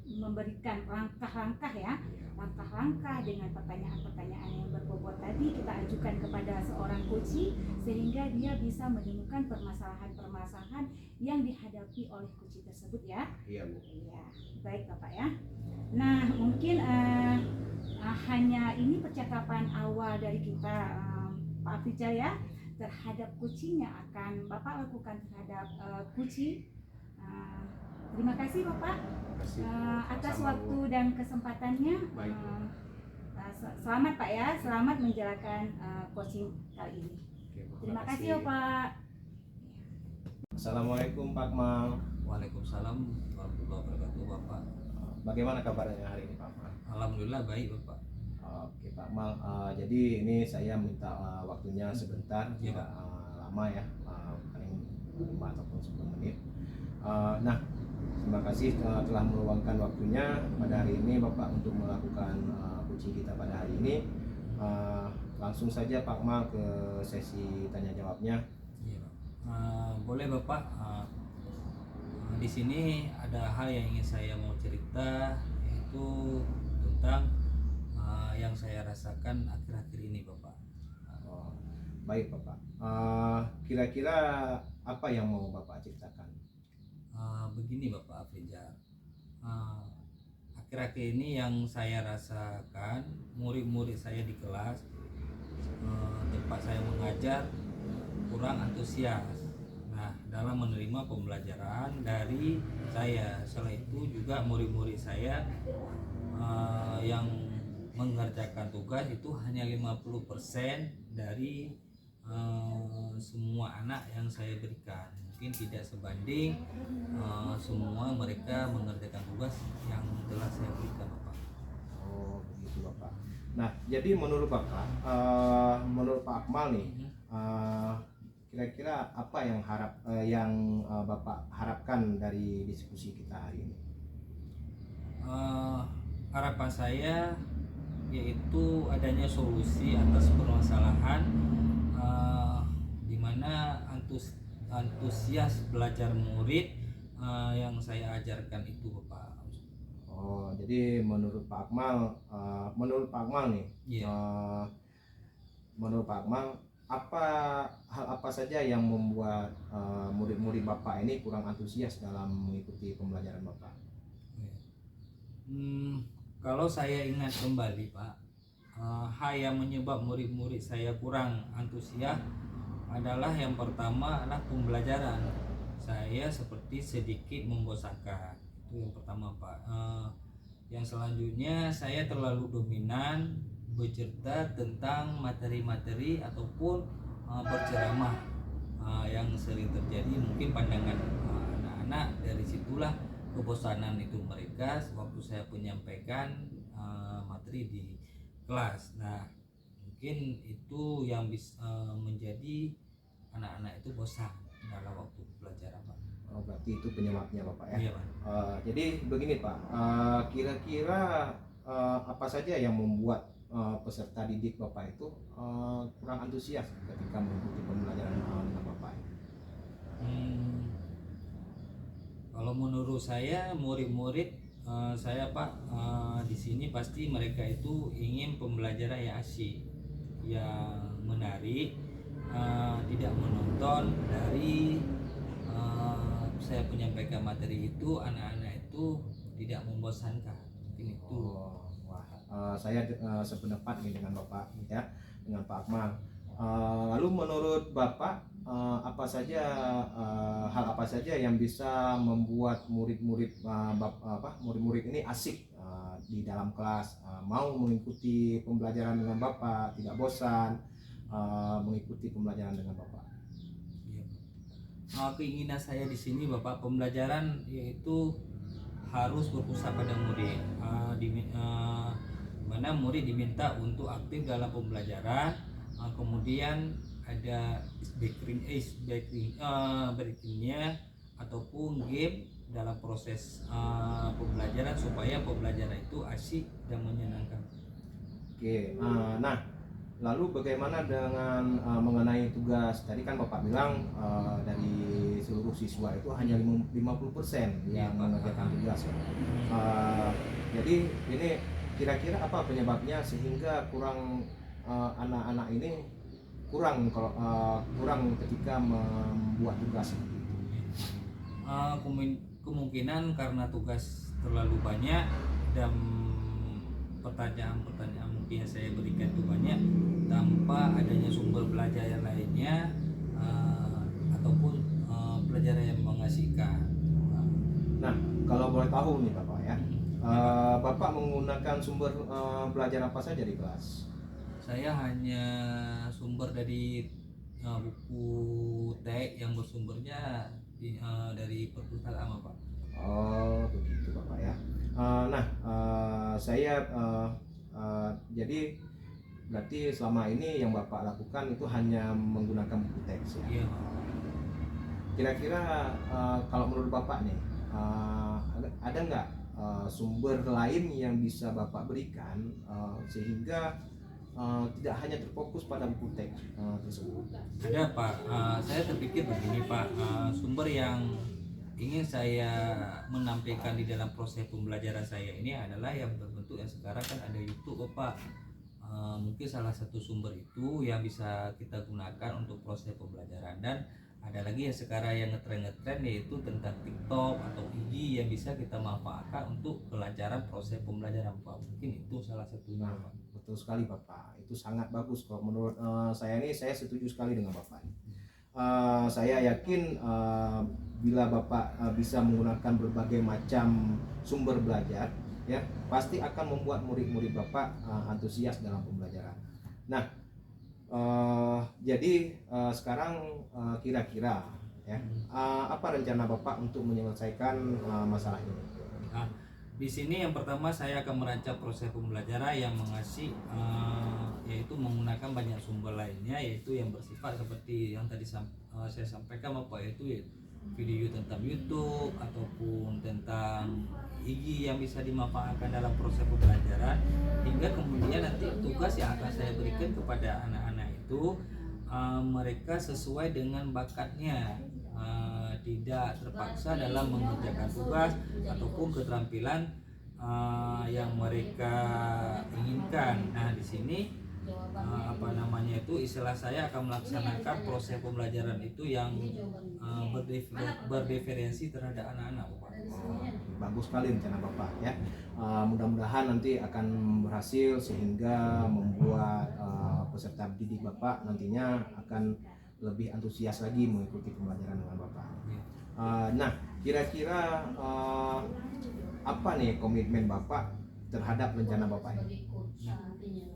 [SPEAKER 1] memberikan langkah-langkah ya, langkah-langkah dengan pertanyaan-pertanyaan yang berbobot tadi kita ajukan kepada seorang kunci sehingga dia bisa menemukan permasalahan-permasalahan yang dihadapi oleh kunci tersebut ya.
[SPEAKER 2] Iya Bu.
[SPEAKER 1] Iya, baik Bapak ya. Nah, mungkin hanya ini percakapan awal dari kita Pak Afrizal ya terhadap kunci yang akan Bapak lakukan terhadap kunci. Terima kasih Bapak atas waktu dan kesempatannya. Selamat Pak ya, selamat menjalankan coaching kali ini. Terima kasih Bapak.
[SPEAKER 2] Assalamualaikum Pak Akmal.
[SPEAKER 3] Waalaikumsalam warahmatullahi wabarakatuh Bapak.
[SPEAKER 2] Bagaimana kabarnya hari ini Pak Akmal?
[SPEAKER 3] Alhamdulillah baik Bapak.
[SPEAKER 2] Oke Pak Akmal, jadi ini saya minta waktunya sebentar,
[SPEAKER 3] Ya,
[SPEAKER 2] tidak lama ya, paling 5 ataupun 10 menit. Nah, terima kasih telah meluangkan waktunya pada hari ini Bapak untuk melakukan coaching kita pada hari ini. Langsung saja Pak Akmal ke sesi tanya jawabnya.
[SPEAKER 3] Iya, boleh Bapak. Di sini ada hal yang ingin saya mau cerita, yaitu tentang yang saya rasakan akhir-akhir ini Bapak.
[SPEAKER 2] Baik Bapak. Kira-kira apa yang mau Bapak ceritakan?
[SPEAKER 3] Begini Bapak Afrizal, akhir-akhir ini yang saya rasakan, murid-murid saya di kelas tempat saya mengajar kurang antusias dalam menerima pembelajaran dari saya. Setelah itu juga murid-murid saya yang mengerjakan tugas itu hanya 50% dari semua anak yang saya berikan. Mungkin tidak sebanding semua mereka mengerjakan tugas yang telah saya berikan Bapak.
[SPEAKER 2] Oh begitu Bapak. Nah jadi menurut Bapak, menurut Pak Akmal nih, kira-kira apa yang Bapak harapkan dari diskusi kita hari ini?
[SPEAKER 3] Harapan saya yaitu adanya solusi atas permasalahan di mana antusias belajar murid yang saya ajarkan itu Bapak.
[SPEAKER 2] Oh jadi menurut Pak Akmal, nih, menurut Pak Akmal hal apa saja yang membuat murid-murid Bapak ini kurang antusias dalam mengikuti pembelajaran Bapak?
[SPEAKER 3] Kalau saya ingat kembali Pak, hal yang menyebab murid-murid saya kurang antusias adalah yang pertama adalah pembelajaran saya seperti sedikit membosankan. Itu yang pertama Pak. Yang selanjutnya saya terlalu dominan bercerita tentang materi-materi ataupun berceramah yang sering terjadi. Mungkin pandangan anak-anak dari situlah kebosanan itu mereka waktu saya menyampaikan materi di kelas. Nah mungkin itu yang bisa menjadi anak-anak itu bosan dalam waktu belajar Pak.
[SPEAKER 2] Oh, berarti itu penyebabnya Bapak ya.
[SPEAKER 3] Iya Pak.
[SPEAKER 2] Jadi begini Pak, kira-kira apa saja yang membuat peserta didik Bapak itu kurang antusias ketika mengikuti pembelajaran dengan Bapak?
[SPEAKER 3] Kalau menurut saya murid-murid saya Pak, di sini pasti mereka itu ingin pembelajaran yang asyik, yang menarik, tidak menonton dari saya menyampaikan materi itu, anak-anak itu tidak membosankan. Mungkin itu.
[SPEAKER 2] Wah, saya sependapat nih dengan Bapak ya, dengan Pak Akmal. Lalu menurut Bapak apa saja hal apa saja yang bisa membuat murid-murid murid-murid ini asik di dalam kelas, mau mengikuti pembelajaran dengan Bapak, tidak bosan mengikuti pembelajaran dengan Bapak?
[SPEAKER 3] Keinginan saya di sini Bapak, pembelajaran yaitu harus berpusat pada murid, mana murid diminta untuk aktif dalam pembelajaran, kemudian ada backingnya ataupun game dalam proses pembelajaran supaya pembelajaran itu asyik dan menyenangkan.
[SPEAKER 2] Oke, nah lalu bagaimana dengan mengenai tugas? Tadi kan Bapak bilang dari seluruh siswa itu hanya 50% yang mengerjakan tugas. Jadi ini kira-kira apa penyebabnya sehingga kurang anak-anak ini kurang ketika membuat tugas seperti itu?
[SPEAKER 3] Kemungkinan karena tugas terlalu banyak dan pertanyaan-pertanyaan mungkin yang saya berikan itu banyak tanpa adanya sumber belajar yang lainnya, ataupun pelajaran yang mengasihkan.
[SPEAKER 2] Nah, kalau boleh tahu nih Bapak ya, Bapak menggunakan sumber belajar apa saja di kelas?
[SPEAKER 3] Saya hanya sumber dari buku teks yang bersumbernya dari perpustakaan Pak.
[SPEAKER 2] Oh begitu Bapak ya. Saya jadi berarti selama ini yang Bapak lakukan itu hanya menggunakan buku teks ya.
[SPEAKER 3] Iya.
[SPEAKER 2] Kira-kira kalau menurut Bapak nih ada nggak sumber lain yang bisa Bapak berikan sehingga tidak hanya terfokus pada buku teks tersebut?
[SPEAKER 3] Ada Pak, saya terpikir begini Pak, sumber yang ingin saya menampilkan di dalam proses pembelajaran saya ini adalah yang berbentuk yang sekarang kan ada YouTube Pak. Mungkin salah satu sumber itu yang bisa kita gunakan untuk proses pembelajaran, dan ada lagi yang sekarang yang ngetren yaitu tentang TikTok atau IG yang bisa kita manfaatkan untuk kelancaran proses pembelajaran Pak. Mungkin itu salah satunya Pak.
[SPEAKER 2] Betul sekali Bapak, itu sangat bagus. Kalau menurut saya setuju sekali dengan Bapak. Saya yakin bila Bapak bisa menggunakan berbagai macam sumber belajar ya, pasti akan membuat murid-murid Bapak antusias dalam pembelajaran. Nah, jadi sekarang kira-kira ya, apa rencana Bapak untuk menyelesaikan masalah ini?
[SPEAKER 3] Di sini yang pertama saya akan merancang proses pembelajaran yang mengasih, yaitu menggunakan banyak sumber lainnya, yaitu yang bersifat seperti yang tadi saya sampaikan Bapak, yaitu video tentang YouTube ataupun tentang IG yang bisa dimanfaatkan dalam proses pembelajaran, hingga kemudian nanti tugas yang akan saya berikan kepada anak-anak itu mereka sesuai dengan bakatnya, tidak terpaksa dalam mengerjakan tugas ataupun keterampilan yang mereka inginkan. Nah, di sini istilah saya akan melaksanakan proses pembelajaran itu yang berdiferensi terhadap anak-anak Bapak.
[SPEAKER 2] Bagus sekali rencana Bapak ya. Mudah-mudahan nanti akan berhasil sehingga membuat peserta didik Bapak nantinya akan lebih antusias lagi mengikuti pembelajaran dengan Bapak. Nah, kira-kira apa nih komitmen Bapak terhadap rencana Bapak ini?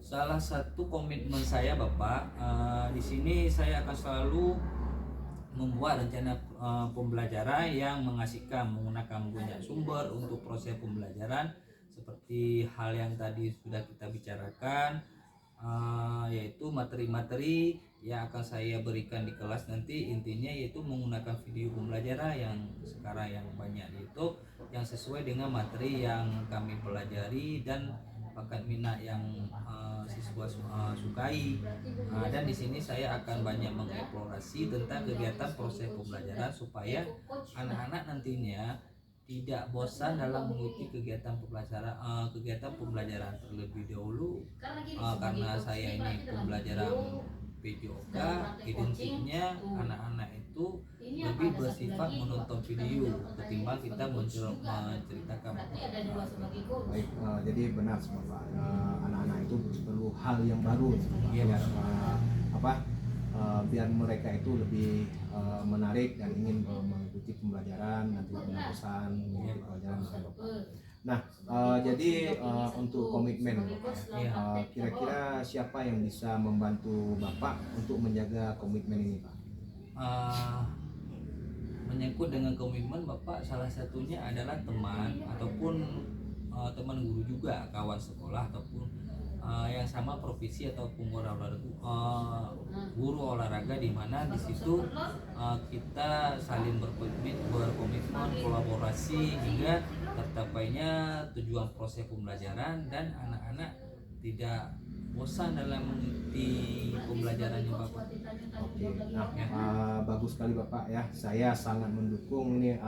[SPEAKER 3] Salah satu komitmen saya Bapak, di sini saya akan selalu membuat rencana pembelajaran yang mengasihkan menggunakan banyak sumber untuk proses pembelajaran, seperti hal yang tadi sudah kita bicarakan, yaitu materi-materi yang akan saya berikan di kelas nanti, intinya yaitu menggunakan video pembelajaran yang sekarang yang banyak itu yang sesuai dengan materi yang kami pelajari dan bakat minat yang siswa sukai. Dan di sini saya akan banyak mengeksplorasi tentang kegiatan proses pembelajaran supaya anak-anak nantinya tidak bosan dalam mengikuti kegiatan pembelajaran terlebih dahulu, karena saya ini pembelajaran PJOK, identiknya anak-anak itu lebih bersifat menonton video ketimbang kita menceritakan.
[SPEAKER 2] Baik, jadi benar semua Pak. Anak-anak itu perlu hal yang baru,
[SPEAKER 3] Iya,
[SPEAKER 2] biar
[SPEAKER 3] Pak.
[SPEAKER 2] biar mereka itu lebih menarik dan ingin mengikuti pembelajaran, nanti tidak bosan mengikuti pelajaran dengan Bapak. Nah, jadi untuk komitmen,
[SPEAKER 3] Iya.
[SPEAKER 2] kira-kira siapa yang bisa membantu Bapak untuk menjaga komitmen ini, Pak?
[SPEAKER 3] Menyangkut dengan komitmen Bapak, salah satunya adalah teman ataupun teman guru juga, kawan sekolah ataupun yang sama profesi ataupun guru olahraga, di mana di situ kita saling berkomitmen kolaborasi hingga tercapainya tujuan proses pembelajaran dan anak-anak tidak bosan dalam mengikuti pembelajaran yang Bapak.
[SPEAKER 2] Oke, nah bagus sekali Bapak ya. Saya sangat mendukung nih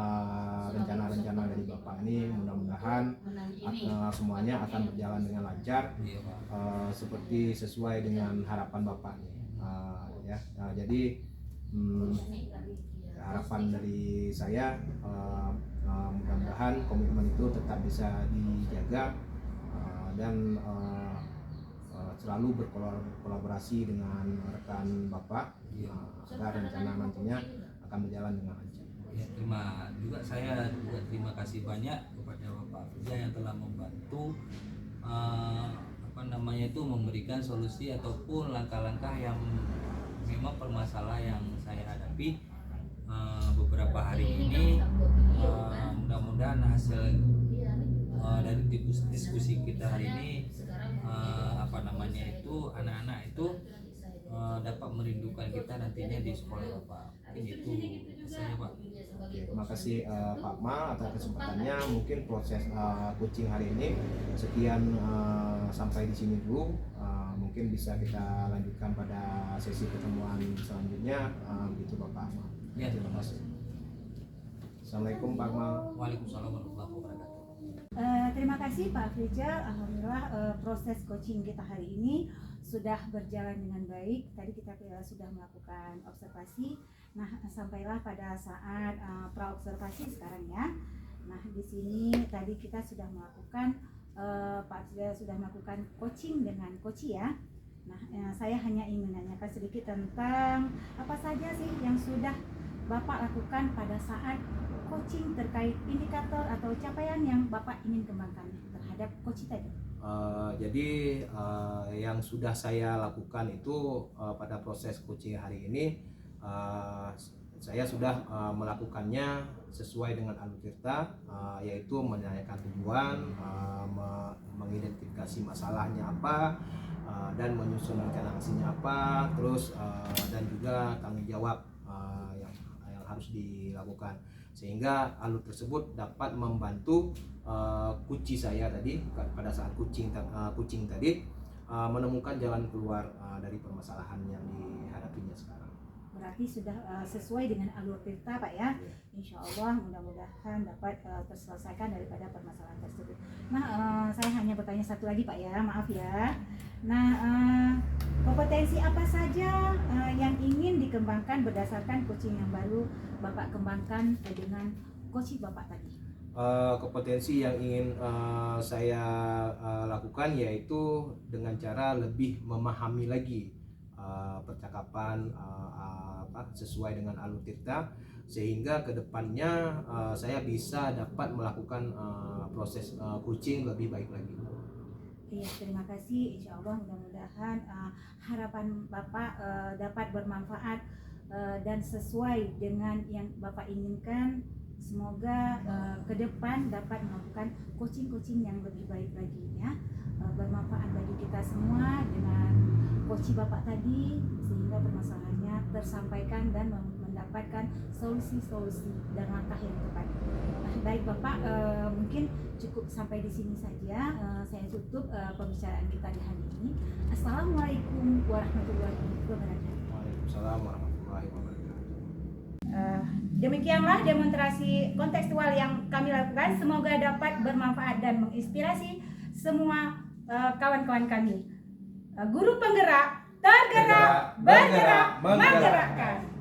[SPEAKER 2] rencana-rencana dari Bapak ini. Mudah-mudahan semuanya akan berjalan dengan lancar,
[SPEAKER 3] Iya, Pak.
[SPEAKER 2] seperti sesuai dengan harapan Bapak nih. Ya, jadi harapan dari saya mudah-mudahan komitmen itu tetap bisa dijaga dan selalu berkolaborasi dengan rekan Bapak agar rencana nantinya akan berjalan dengan lancar.
[SPEAKER 3] Ya, saya juga terima kasih banyak kepada Bapak Firja yang telah membantu memberikan solusi ataupun langkah-langkah yang memang permasalahan yang saya hadapi beberapa hari ini. Mudah-mudahan hasil dari diskusi kita hari ini anak-anak itu dapat merindukan kita nantinya di sekolah Bapak. Itu saya, Pak.
[SPEAKER 2] Oke, terima kasih Pak Ma atas kesempatannya. Mungkin proses coaching hari ini sekian sampai di sini dulu. Mungkin bisa kita lanjutkan pada sesi pertemuan selanjutnya. Begitu Bapak Ma.
[SPEAKER 3] Ya,
[SPEAKER 2] Terima kasih. Assalamualaikum Pak Ma.
[SPEAKER 3] Waalaikumsalam warahmatullahi wabarakatuh.
[SPEAKER 1] Terima kasih Pak Frijal. Alhamdulillah proses coaching kita hari ini sudah berjalan dengan baik. Tadi kita sudah melakukan observasi. Nah, sampailah pada saat pra-observasi sekarang ya. Nah, di sini tadi kita sudah melakukan Pak Frijal sudah melakukan coaching dengan coach ya. Nah, saya hanya ingin menanyakan sedikit tentang apa saja sih yang sudah Bapak lakukan pada saat coaching terkait indikator atau capaian yang Bapak ingin kembangkan terhadap coach tadi.
[SPEAKER 2] Jadi yang sudah saya lakukan itu pada proses coaching hari ini saya sudah melakukannya sesuai dengan alur tirta, yaitu menanyakan tujuan, mengidentifikasi masalahnya apa, dan menyusun rencana aksinya apa, terus dan juga tanggung jawab yang harus dilakukan, sehingga alur tersebut dapat membantu kunci saya tadi pada saat kucing tadi menemukan jalan keluar dari permasalahan yang dihadapinya sekarang.
[SPEAKER 1] Berarti sudah sesuai dengan alur tirta Pak ya. Insya Allah mudah-mudahan dapat terselesaikan daripada permasalahan tersebut. Nah, saya hanya bertanya satu lagi Pak ya, maaf ya. Nah, kompetensi apa saja yang ingin dikembangkan berdasarkan coaching yang baru Bapak kembangkan dengan coaching Bapak tadi?
[SPEAKER 2] Kompetensi yang ingin saya lakukan yaitu dengan cara lebih memahami lagi percakapan sesuai dengan alur tirta, sehingga kedepannya saya bisa dapat melakukan proses coaching lebih baik lagi.
[SPEAKER 1] Iya, terima kasih. Insya Allah mudah-mudahan harapan Bapak dapat bermanfaat dan sesuai dengan yang Bapak inginkan, Semoga ke depan dapat melakukan coaching-coaching yang lebih baik lagi ya. Bermanfaat bagi kita semua dengan coaching Bapak tadi, sehingga permasalahannya tersampaikan dan mendapatkan solusi-solusi dan langkah yang tepat. Nah, baik Bapak, mungkin cukup sampai di sini saja. Saya tutup pembicaraan kita di hari ini. Assalamualaikum warahmatullahi wabarakatuh.
[SPEAKER 2] Waalaikumsalam warahmatullahi wabarakatuh.
[SPEAKER 1] Demikianlah demonstrasi kontekstual yang kami lakukan. Semoga dapat bermanfaat dan menginspirasi semua kawan-kawan kami. Guru penggerak, tergerak, bergerak, menggerakkan.